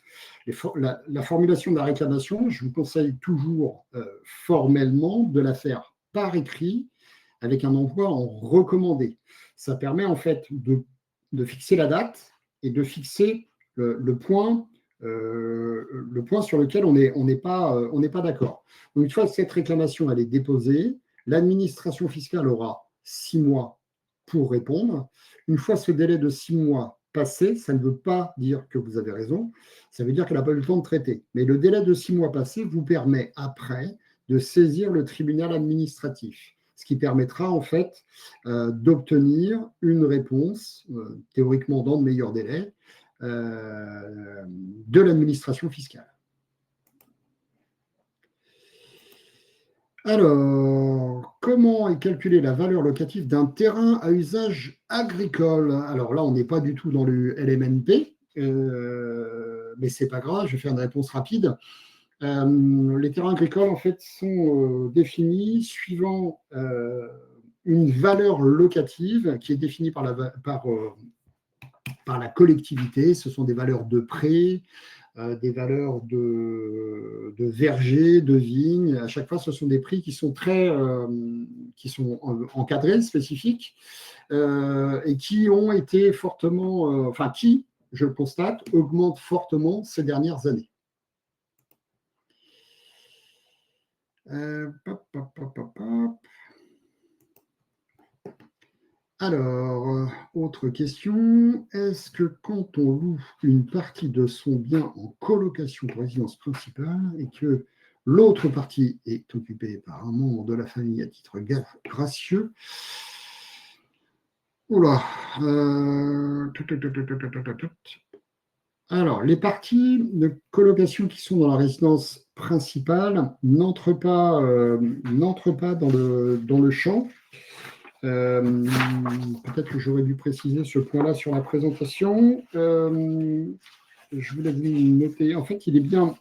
La formulation de la réclamation, je vous conseille toujours formellement de la faire par écrit avec un envoi en recommandé. Ça permet en fait de fixer la date et de fixer le point sur lequel on n'est pas d'accord. Donc, une fois que cette réclamation elle est déposée, l'administration fiscale aura 6 mois pour répondre. Une fois ce délai de 6 mois passé, ça ne veut pas dire que vous avez raison, ça veut dire qu'elle n'a pas eu le temps de traiter. Mais le délai de 6 mois passé vous permet après de saisir le tribunal administratif, ce qui permettra en fait d'obtenir une réponse, théoriquement dans de meilleurs délais, de l'administration fiscale. Alors, comment est calculée la valeur locative d'un terrain à usage agricole? Alors là, on n'est pas du tout dans le LMNP, mais ce n'est pas grave, je vais faire une réponse rapide. Les terrains agricoles, en fait, sont définis suivant une valeur locative qui est définie par la collectivité. Ce sont des valeurs de prêt, des valeurs de vergers, de vignes. À chaque fois, ce sont des prix qui sont qui sont encadrés, spécifiques, et qui ont été fortement, qui, je le constate, augmentent fortement ces dernières années. Alors, autre question, est-ce que quand on loue une partie de son bien en colocation pour résidence principale et que l'autre partie est occupée par un membre de la famille à titre gracieux, alors, les parties de colocation qui sont dans la résidence principale n'entrent pas dans le champ. Peut-être que j'aurais dû préciser ce point-là sur la présentation. Je voulais vous noter. En fait, il est bien.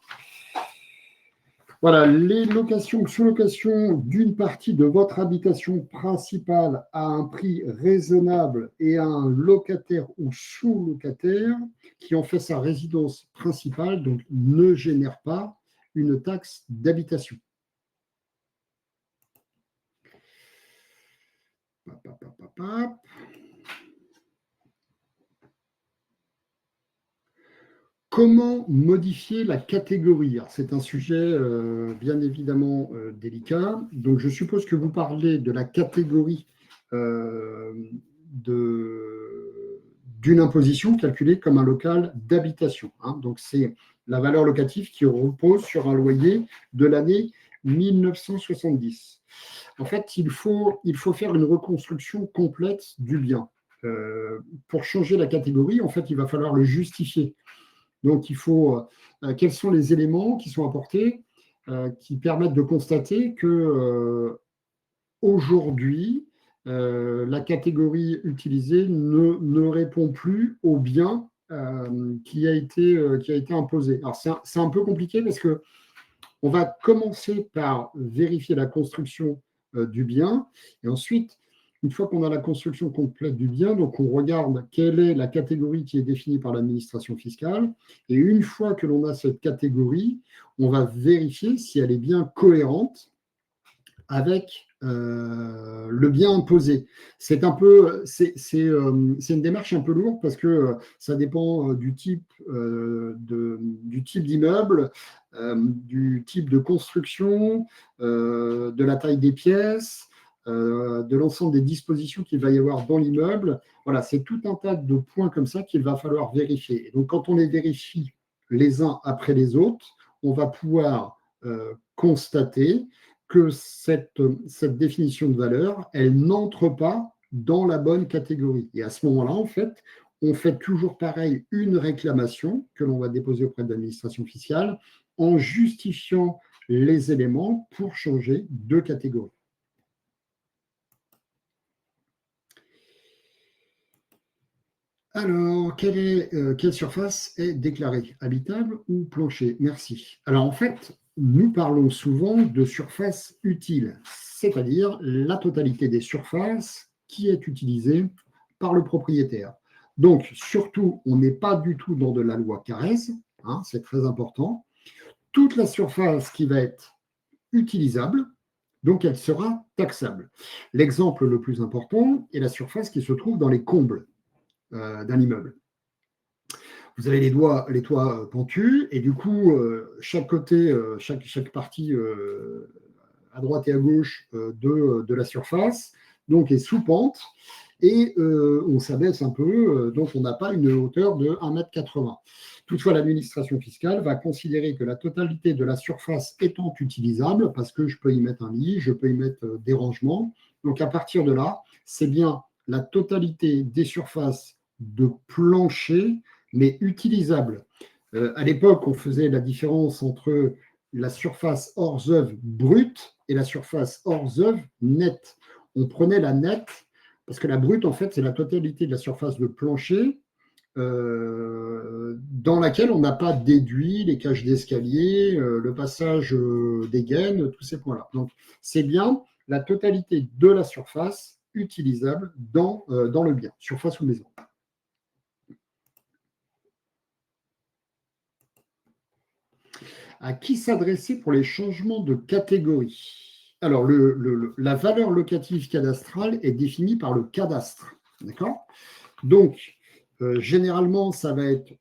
Voilà, les locations ou sous-locations d'une partie de votre habitation principale à un prix raisonnable et à un locataire ou sous-locataire qui en fait sa résidence principale, donc ne génère pas une taxe d'habitation. Comment modifier la catégorie? C'est un sujet bien évidemment délicat. Donc, je suppose que vous parlez de la catégorie d'une imposition calculée comme un local d'habitation. Donc, c'est la valeur locative qui repose sur un loyer de l'année 1970. En fait, il faut faire une reconstruction complète du bien. Pour changer la catégorie, en fait, il va falloir le justifier. Donc, il faut quels sont les éléments qui sont apportés qui permettent de constater que aujourd'hui, la catégorie utilisée ne répond plus au bien qui a été imposé. Alors, c'est un peu compliqué parce que on va commencer par vérifier la construction du bien et ensuite, une fois qu'on a la construction complète du bien, donc on regarde quelle est la catégorie qui est définie par l'administration fiscale. Et une fois que l'on a cette catégorie, on va vérifier si elle est bien cohérente avec le bien imposé. C'est une démarche un peu lourde parce que ça dépend du type d'immeuble, du type de construction, de la taille des pièces, de l'ensemble des dispositions qu'il va y avoir dans l'immeuble. Voilà, c'est tout un tas de points comme ça qu'il va falloir vérifier. Et donc, quand on les vérifie les uns après les autres, on va pouvoir constater que cette définition de valeur, elle n'entre pas dans la bonne catégorie. Et à ce moment-là, en fait, on fait toujours pareil une réclamation que l'on va déposer auprès de l'administration fiscale en justifiant les éléments pour changer de catégorie. Alors, quelle surface est déclarée habitable ou plancher? Merci. Alors, en fait, nous parlons souvent de surface utile, c'est-à-dire la totalité des surfaces qui est utilisée par le propriétaire. Donc, surtout, on n'est pas du tout dans de la loi Carrez, hein, c'est très important, toute la surface qui va être utilisable, donc elle sera taxable. L'exemple le plus important est la surface qui se trouve dans les combles d'un immeuble. Vous avez les toits pentus, et du coup, chaque côté, chaque partie à droite et à gauche de la surface donc est sous pente, et on s'abaisse un peu, donc on n'a pas une hauteur de 1,80 m. Toutefois, l'administration fiscale va considérer que la totalité de la surface étant utilisable, parce que je peux y mettre un lit, je peux y mettre des rangements, donc à partir de là, c'est bien la totalité des surfaces de plancher, mais utilisable. À l'époque, on faisait la différence entre la surface hors œuvre brute et la surface hors œuvre nette. On prenait la nette, parce que la brute, en fait, c'est la totalité de la surface de plancher dans laquelle on n'a pas déduit les cages d'escalier, le passage des gaines, tous ces points-là. Donc, c'est bien la totalité de la surface utilisable dans le bien, surface ou maison. À qui s'adresser pour les changements de catégorie? Alors, la valeur locative cadastrale est définie par le cadastre. D'accord? Donc, généralement, ça va être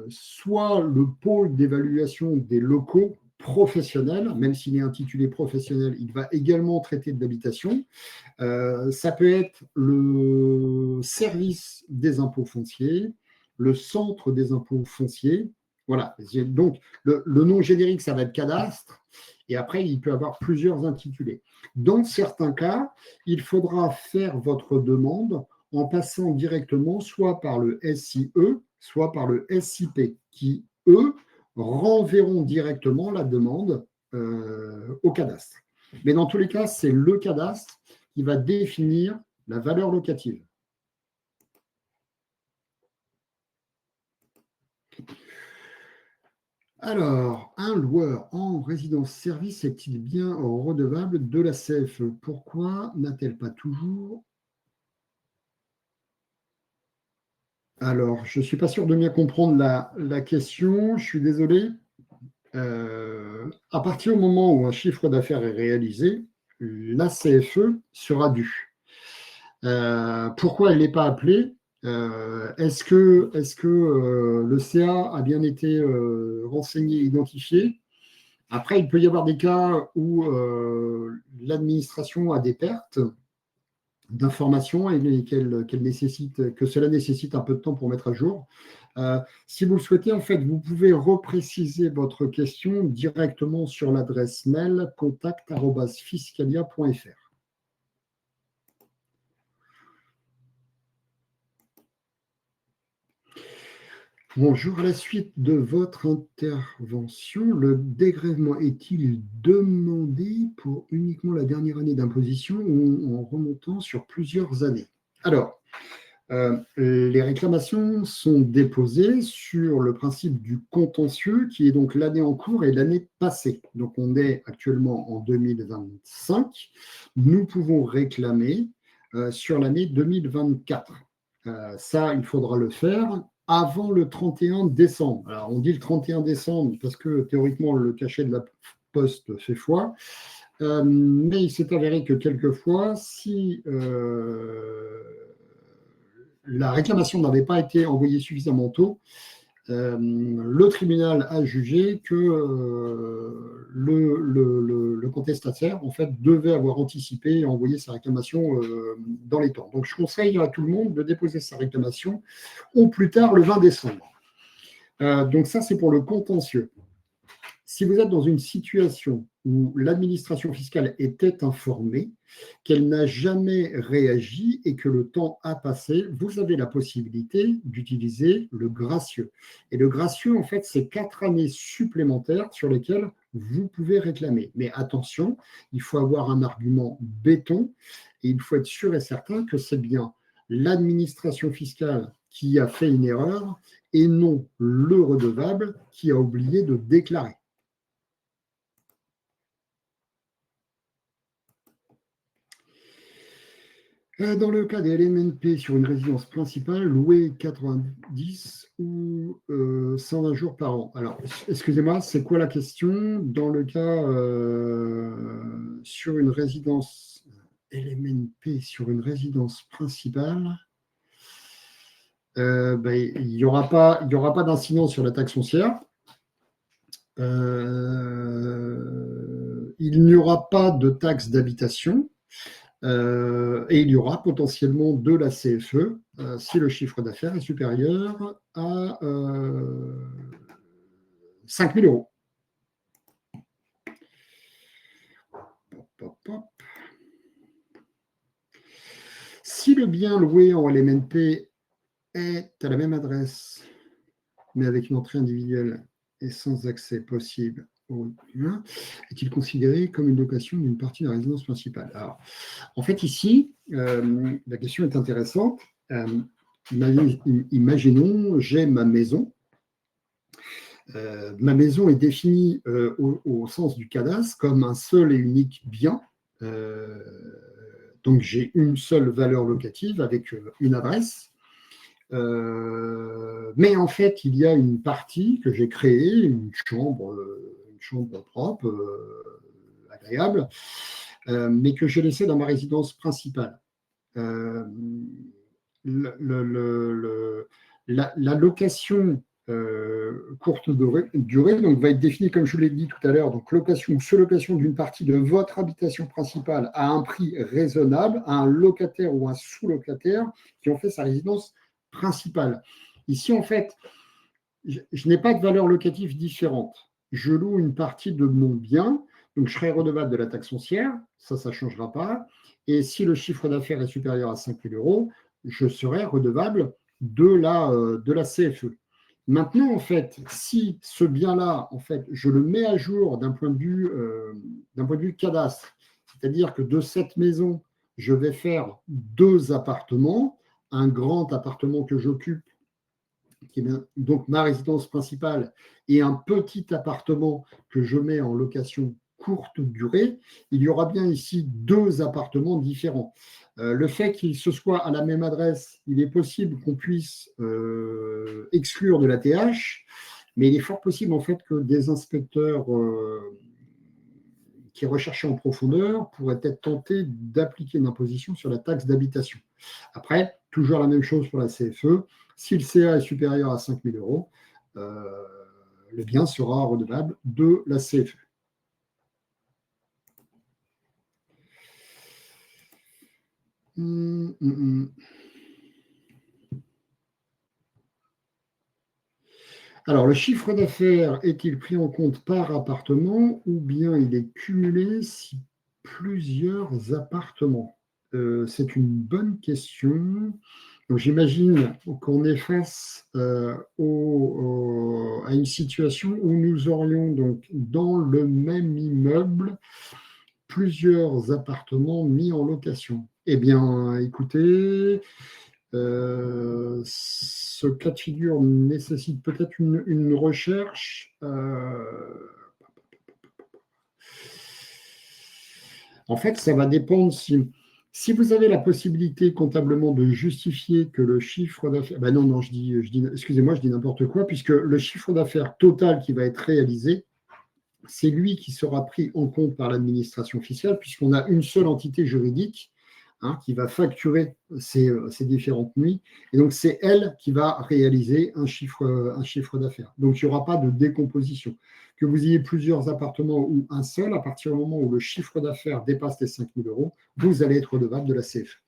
soit le pôle d'évaluation des locaux professionnels, même s'il est intitulé professionnel, il va également traiter de l'habitation. Ça peut être le service des impôts fonciers, le centre des impôts fonciers. Voilà. Donc, le nom générique, ça va être cadastre. Et après, il peut avoir plusieurs intitulés. Dans certains cas, il faudra faire votre demande en passant directement soit par le SIE, soit par le SIP, qui, eux, renverront directement la demande au cadastre. Mais dans tous les cas, c'est le cadastre qui va définir la valeur locative. Alors, un loueur en résidence-service est-il bien redevable de la CFE? Pourquoi n'a-t-elle pas toujours... Alors, je ne suis pas sûr de bien comprendre la question, je suis désolé. À partir du moment où un chiffre d'affaires est réalisé, la CFE sera due. Pourquoi elle n'est pas appelée? Est-ce que le CA a bien été renseigné, identifié? Après, il peut y avoir des cas où l'administration a des pertes d'informations et que cela nécessite un peu de temps pour mettre à jour. Si vous le souhaitez, en fait, vous pouvez repréciser votre question directement sur l'adresse mail contact@fiscalia.fr. Bonjour, à la suite de votre intervention, le dégrèvement est-il demandé pour uniquement la dernière année d'imposition ou en remontant sur plusieurs années? Alors, les réclamations sont déposées sur le principe du contentieux, qui est donc l'année en cours et l'année passée. Donc, on est actuellement en 2025. Nous pouvons réclamer sur l'année 2024. Ça, il faudra le faire avant le 31 décembre. Alors, on dit le 31 décembre parce que théoriquement, le cachet de la poste fait foi. Mais il s'est avéré que quelquefois, si la réclamation n'avait pas été envoyée suffisamment tôt, le tribunal a jugé que le contestataire, en fait, devait avoir anticipé et envoyé sa réclamation dans les temps. Donc, je conseille à tout le monde de déposer sa réclamation au plus tard le 20 décembre. Donc, ça, c'est pour le contentieux. Si vous êtes dans une situation où l'administration fiscale était informée, qu'elle n'a jamais réagi et que le temps a passé, vous avez la possibilité d'utiliser le gracieux. Et le gracieux, en fait, c'est 4 années supplémentaires sur lesquelles vous pouvez réclamer. Mais attention, il faut avoir un argument béton et il faut être sûr et certain que c'est bien l'administration fiscale qui a fait une erreur et non le redevable qui a oublié de déclarer. Dans le cas des LMNP sur une résidence principale, louée 90 ou 120 jours par an. Alors, excusez-moi, c'est quoi la question? Dans le cas sur une résidence LMNP sur une résidence principale, il n'y aura pas d'incidence sur la taxe foncière. Il n'y aura pas de taxe d'habitation. Et il y aura potentiellement de la CFE si le chiffre d'affaires est supérieur à 5 000 euros. Si le bien loué en LMNP est à la même adresse, mais avec une entrée individuelle et sans accès possible au bien, est-il considéré comme une location d'une partie de la résidence principale? Alors, en fait, ici, la question est intéressante. Imaginons, j'ai ma maison. Ma maison est définie au sens du cadastre comme un seul et unique bien. Donc, j'ai une seule valeur locative avec une adresse. Mais en fait, il y a une partie que j'ai créée, une chambre propre, agréable, mais que j'ai laissée dans ma résidence principale. La location courte durée donc, va être définie, comme je l'ai dit tout à l'heure, donc location ou sous-location d'une partie de votre habitation principale à un prix raisonnable à un locataire ou un sous-locataire qui ont fait sa résidence principale. Ici, en fait, je n'ai pas de valeur locative différente. Je loue une partie de mon bien, donc je serai redevable de la taxe foncière, ça ne changera pas. Et si le chiffre d'affaires est supérieur à 5 000 euros, je serai redevable de la CFE. Maintenant, en fait, si ce bien-là, en fait, je le mets à jour d'un point de vue cadastre, c'est-à-dire que de cette maison, je vais faire 2 appartements, un grand appartement que j'occupe, qui est donc ma résidence principale, et un petit appartement que je mets en location courte durée, il y aura bien ici 2 appartements différents. Le fait qu'il se soit à la même adresse, il est possible qu'on puisse exclure de la TH, mais il est fort possible en fait que des inspecteurs qui recherchaient en profondeur pourraient être tentés d'appliquer une imposition sur la taxe d'habitation. Après, toujours la même chose pour la CFE. Si le CA est supérieur à 5 000 euros, le bien sera redevable de la CFE. Alors, le chiffre d'affaires est-il pris en compte par appartement ou bien il est cumulé si plusieurs appartements? C'est une bonne question. Donc, j'imagine qu'on est face à une situation où nous aurions donc dans le même immeuble plusieurs appartements mis en location. Eh bien, écoutez, ce cas de figure nécessite peut-être une recherche. En fait, ça va dépendre si vous avez la possibilité comptablement de justifier que le chiffre d'affaires. Ben non, excusez-moi, je dis n'importe quoi, puisque le chiffre d'affaires total qui va être réalisé, c'est lui qui sera pris en compte par l'administration fiscale, puisqu'on a une seule entité juridique qui va facturer ces différentes nuits. Et donc, c'est elle qui va réaliser un chiffre d'affaires. Donc, il n'y aura pas de décomposition. Que vous ayez plusieurs appartements ou un seul, à partir du moment où le chiffre d'affaires dépasse les 5 000 euros, vous allez être redevable de la CFE.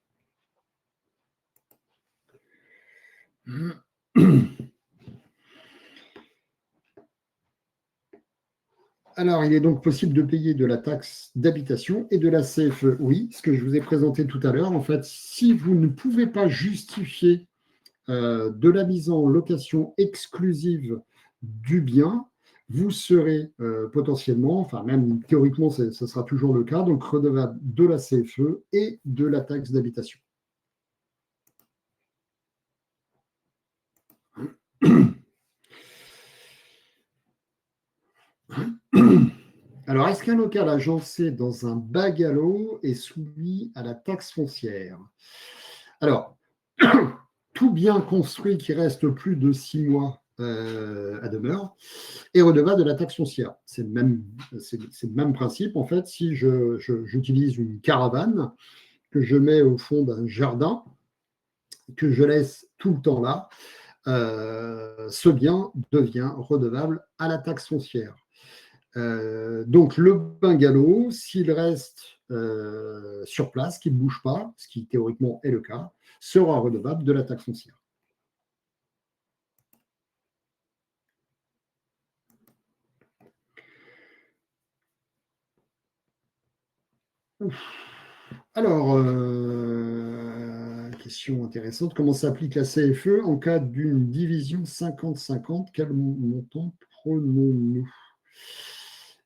Alors, il est donc possible de payer de la taxe d'habitation et de la CFE. Oui, ce que je vous ai présenté tout à l'heure. En fait, si vous ne pouvez pas justifier de la mise en location exclusive du bien, vous serez potentiellement, enfin même théoriquement, ce sera toujours le cas, donc redevable de la CFE et de la taxe d'habitation. Alors, est-ce qu'un local agencé dans un bungalow est soumis à la taxe foncière? Alors, tout bien construit qui reste plus de 6 mois à demeure est redevable de la taxe foncière. C'est le même principe, en fait, si j'utilise une caravane que je mets au fond d'un jardin, que je laisse tout le temps là, ce bien devient redevable à la taxe foncière. Donc le bungalow, s'il reste sur place, qu'il ne bouge pas, ce qui théoriquement est le cas, sera redevable de la taxe foncière. Alors, question intéressante. Comment s'applique la CFE en cas d'une division 50-50? Quel montant prenons-nous?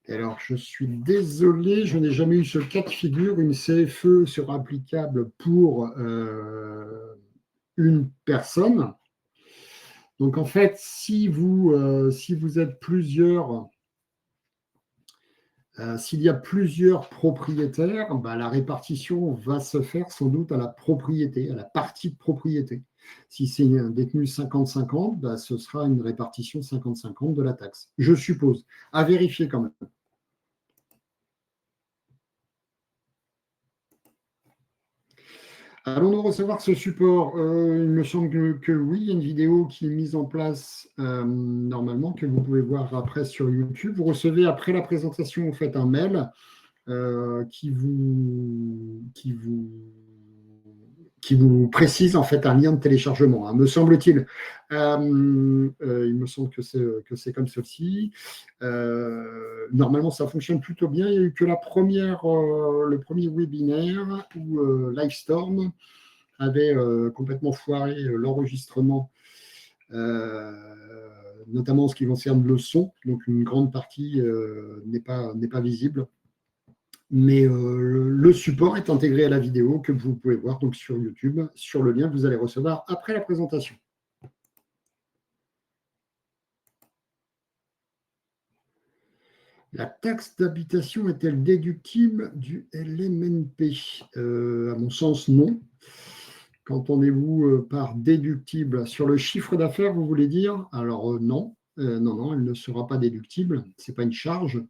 Alors, je suis désolé, je n'ai jamais eu ce cas de figure. Une CFE sera applicable pour une personne. Donc, en fait, si vous êtes plusieurs, s'il y a plusieurs propriétaires, bah, la répartition va se faire sans doute à la propriété, à la partie de propriété. Si c'est un détenu 50-50, bah, ce sera une répartition 50-50 de la taxe. Je suppose. À vérifier quand même. Allons-nous recevoir ce support? Il me semble que oui, il y a une vidéo qui est mise en place normalement, que vous pouvez voir après sur YouTube. Vous recevez après la présentation, vous faites un mail qui vous précise en fait un lien de téléchargement, hein, me semble-t-il. Il me semble que c'est comme ceci. Normalement, ça fonctionne plutôt bien. Il n'y a eu que le premier webinaire où Livestorm avait complètement foiré l'enregistrement, notamment en ce qui concerne le son. Donc, une grande partie n'est pas visible. Mais le support est intégré à la vidéo que vous pouvez voir donc sur YouTube, sur le lien que vous allez recevoir après la présentation. La taxe d'habitation est-elle déductible du LMNP? À mon sens, non. Qu'entendez-vous par déductible? Sur le chiffre d'affaires, vous voulez dire? Alors non. Non, elle ne sera pas déductible. Ce n'est pas une charge.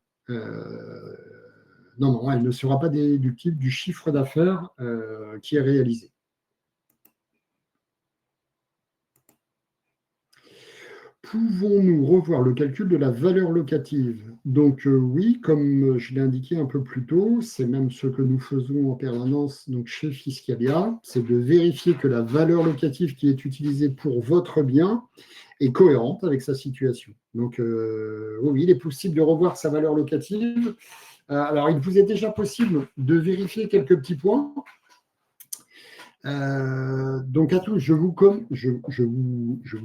Non, elle ne sera pas déductible du chiffre d'affaires qui est réalisé. Pouvons-nous revoir le calcul de la valeur locative? Donc oui, comme je l'ai indiqué un peu plus tôt, c'est même ce que nous faisons en permanence donc chez Fiscalia, c'est de vérifier que la valeur locative qui est utilisée pour votre bien est cohérente avec sa situation. Donc oui, il est possible de revoir sa valeur locative. Alors, il vous est déjà possible de vérifier quelques petits points. Donc, à tous, je vous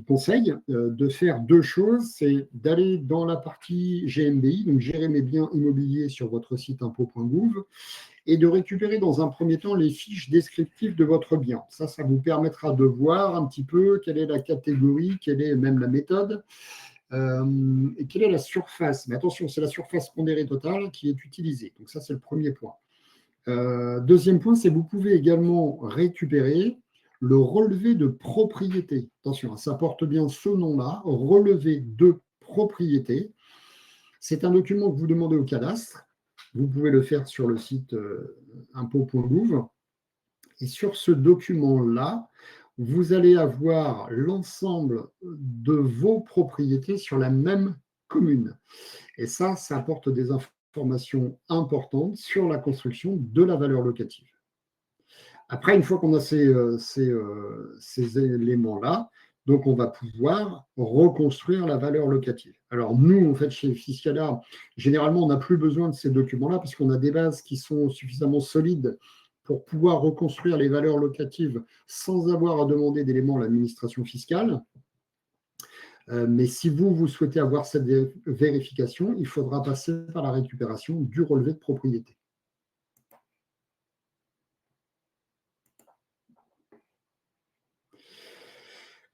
conseille de faire deux choses. C'est d'aller dans la partie GMBI, donc gérer mes biens immobiliers sur votre site impôt.gouv, et de récupérer dans un premier temps les fiches descriptives de votre bien. Ça vous permettra de voir un petit peu quelle est la catégorie, quelle est même la méthode, et quelle est la surface. Mais attention, c'est la surface pondérée totale qui est utilisée. Donc ça, c'est le premier point. Deuxième point, c'est que vous pouvez également récupérer le relevé de propriété. Attention, ça porte bien ce nom-là, relevé de propriété. C'est un document que vous demandez au cadastre. Vous pouvez le faire sur le site impôt.gouv. Et sur ce document-là, vous allez avoir l'ensemble de vos propriétés sur la même commune. Et ça apporte des informations importantes sur la construction de la valeur locative. Après, une fois qu'on a ces éléments-là, donc on va pouvoir reconstruire la valeur locative. Alors nous, en fait, chez Fiscalia, généralement, on n'a plus besoin de ces documents-là parce qu'on a des bases qui sont suffisamment solides pour pouvoir reconstruire les valeurs locatives sans avoir à demander d'éléments à l'administration fiscale. Mais si vous souhaitez avoir cette vérification, il faudra passer par la récupération du relevé de propriété.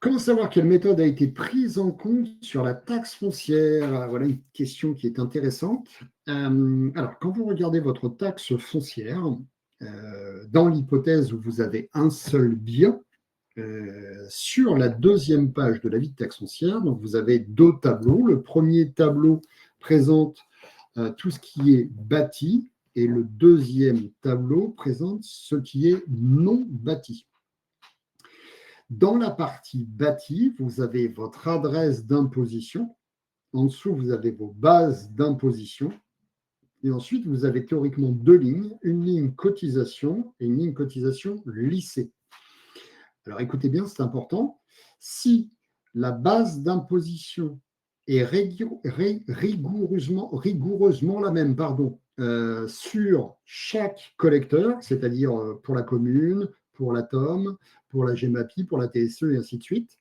Comment savoir quelle méthode a été prise en compte sur la taxe foncière? Voilà une question qui est intéressante. Alors, quand vous regardez votre taxe foncière, dans l'hypothèse où vous avez un seul bien, sur la deuxième page de l'avis de taxe foncière, donc vous avez deux tableaux. Le premier tableau présente tout ce qui est bâti et le deuxième tableau présente ce qui est non bâti. Dans la partie bâti, vous avez votre adresse d'imposition. En dessous, vous avez vos bases d'imposition. Et ensuite, vous avez théoriquement deux lignes, une ligne cotisation et une ligne cotisation lycée. Alors écoutez bien, c'est important. Si la base d'imposition est rigoureusement la même sur chaque collecteur, c'est-à-dire pour la commune, pour l'atome, pour la GEMAPI, pour la TSE et ainsi de suite,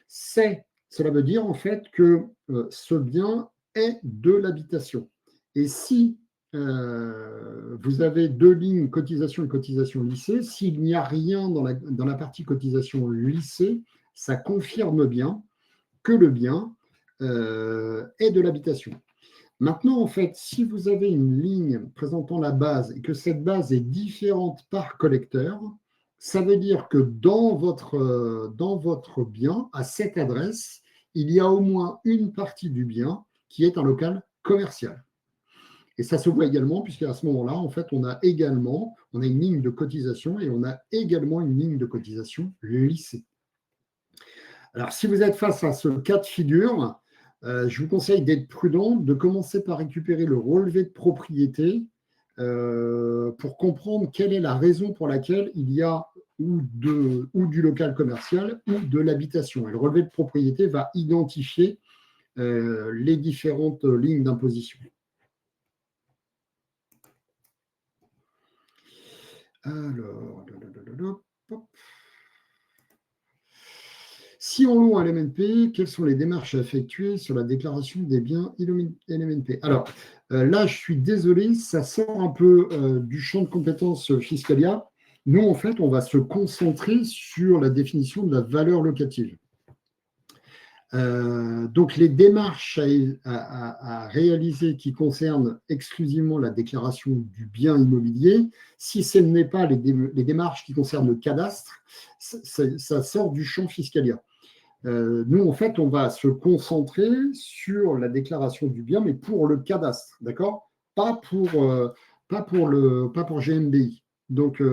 cela veut dire en fait que ce bien est de l'habitation. Et si vous avez deux lignes cotisation et cotisation lycée, s'il n'y a rien dans la partie cotisation lycée, ça confirme bien que le bien est de l'habitation. Maintenant, en fait, si vous avez une ligne présentant la base et que cette base est différente par collecteur, ça veut dire que dans votre bien, à cette adresse, il y a au moins une partie du bien qui est un local commercial. Et ça se voit également, puisqu'à ce moment-là, en fait, on a une ligne de cotisation et on a également une ligne de cotisation lycée. Alors, si vous êtes face à ce cas de figure, je vous conseille d'être prudent, de commencer par récupérer le relevé de propriété pour comprendre quelle est la raison pour laquelle il y a ou du local commercial ou de l'habitation. Et le relevé de propriété va identifier les différentes lignes d'imposition. Alors, si on loue un LMNP, quelles sont les démarches à effectuer sur la déclaration des biens LMNP? Alors, là, je suis désolé, ça sort un peu du champ de compétences Fiscalia. Nous, en fait, on va se concentrer sur la définition de la valeur locative. Donc, les démarches à réaliser qui concernent exclusivement la déclaration du bien immobilier, si ce n'est pas les démarches qui concernent le cadastre, ça sort du champ Fiscalia. Nous, en fait, on va se concentrer sur la déclaration du bien, mais pour le cadastre, d'accord? Pas pour GMBI. Donc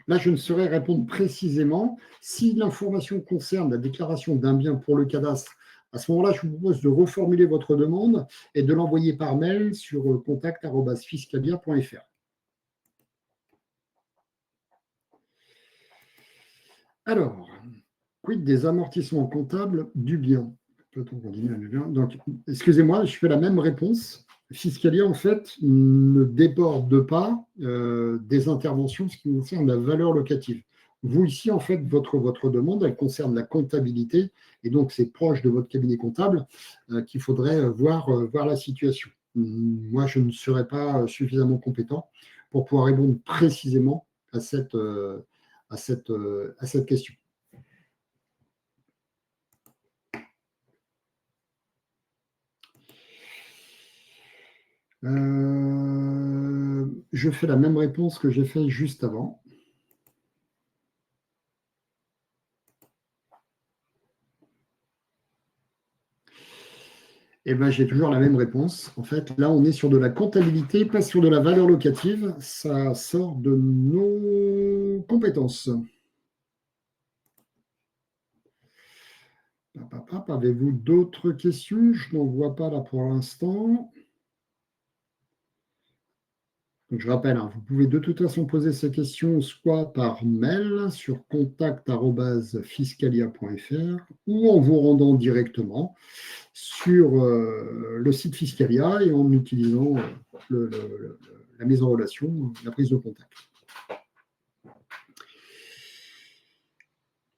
là, je ne saurais répondre précisément. Si l'information concerne la déclaration d'un bien pour le cadastre, à ce moment-là, je vous propose de reformuler votre demande et de l'envoyer par mail sur contact@fiscalia.fr. Alors, quid des amortissements comptables du bien? Peut-on continuer à le bien? Donc, excusez-moi, je fais la même réponse. Fiscalia, en fait, ne déborde pas des interventions ce qui concerne la valeur locative. Vous, ici, en fait, votre demande, elle concerne la comptabilité, et donc c'est proche de votre cabinet comptable qu'il faudrait voir la situation. Moi, je ne serais pas suffisamment compétent pour pouvoir répondre précisément à cette question. Je fais la même réponse que j'ai fait juste avant. Eh ben, j'ai toujours la même réponse. En fait, là, on est sur de la comptabilité, pas sur de la valeur locative. Ça sort de nos compétences. Avez-vous d'autres questions? Je n'en vois pas là pour l'instant. Donc, je rappelle, vous pouvez de toute façon poser ces questions soit par mail sur contact@fiscalia.fr ou en vous rendant directement sur le site Fiscalia et en utilisant la mise en relation, la prise de contact.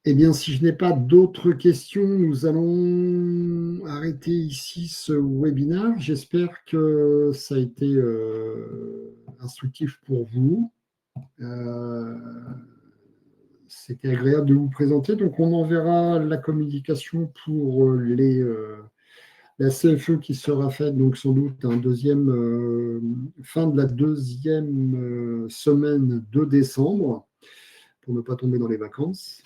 Eh bien, si je n'ai pas d'autres questions, nous allons arrêter ici ce webinaire. J'espère que ça a été instructif pour vous. C'était agréable de vous présenter. Donc, on enverra la communication pour la CFE qui sera faite, donc sans doute fin de la deuxième semaine de décembre, pour ne pas tomber dans les vacances.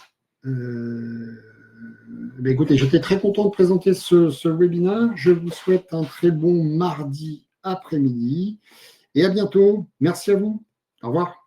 Écoutez, j'étais très content de présenter ce webinaire. Je vous souhaite un très bon mardi après-midi et à bientôt. Merci à vous. Au revoir.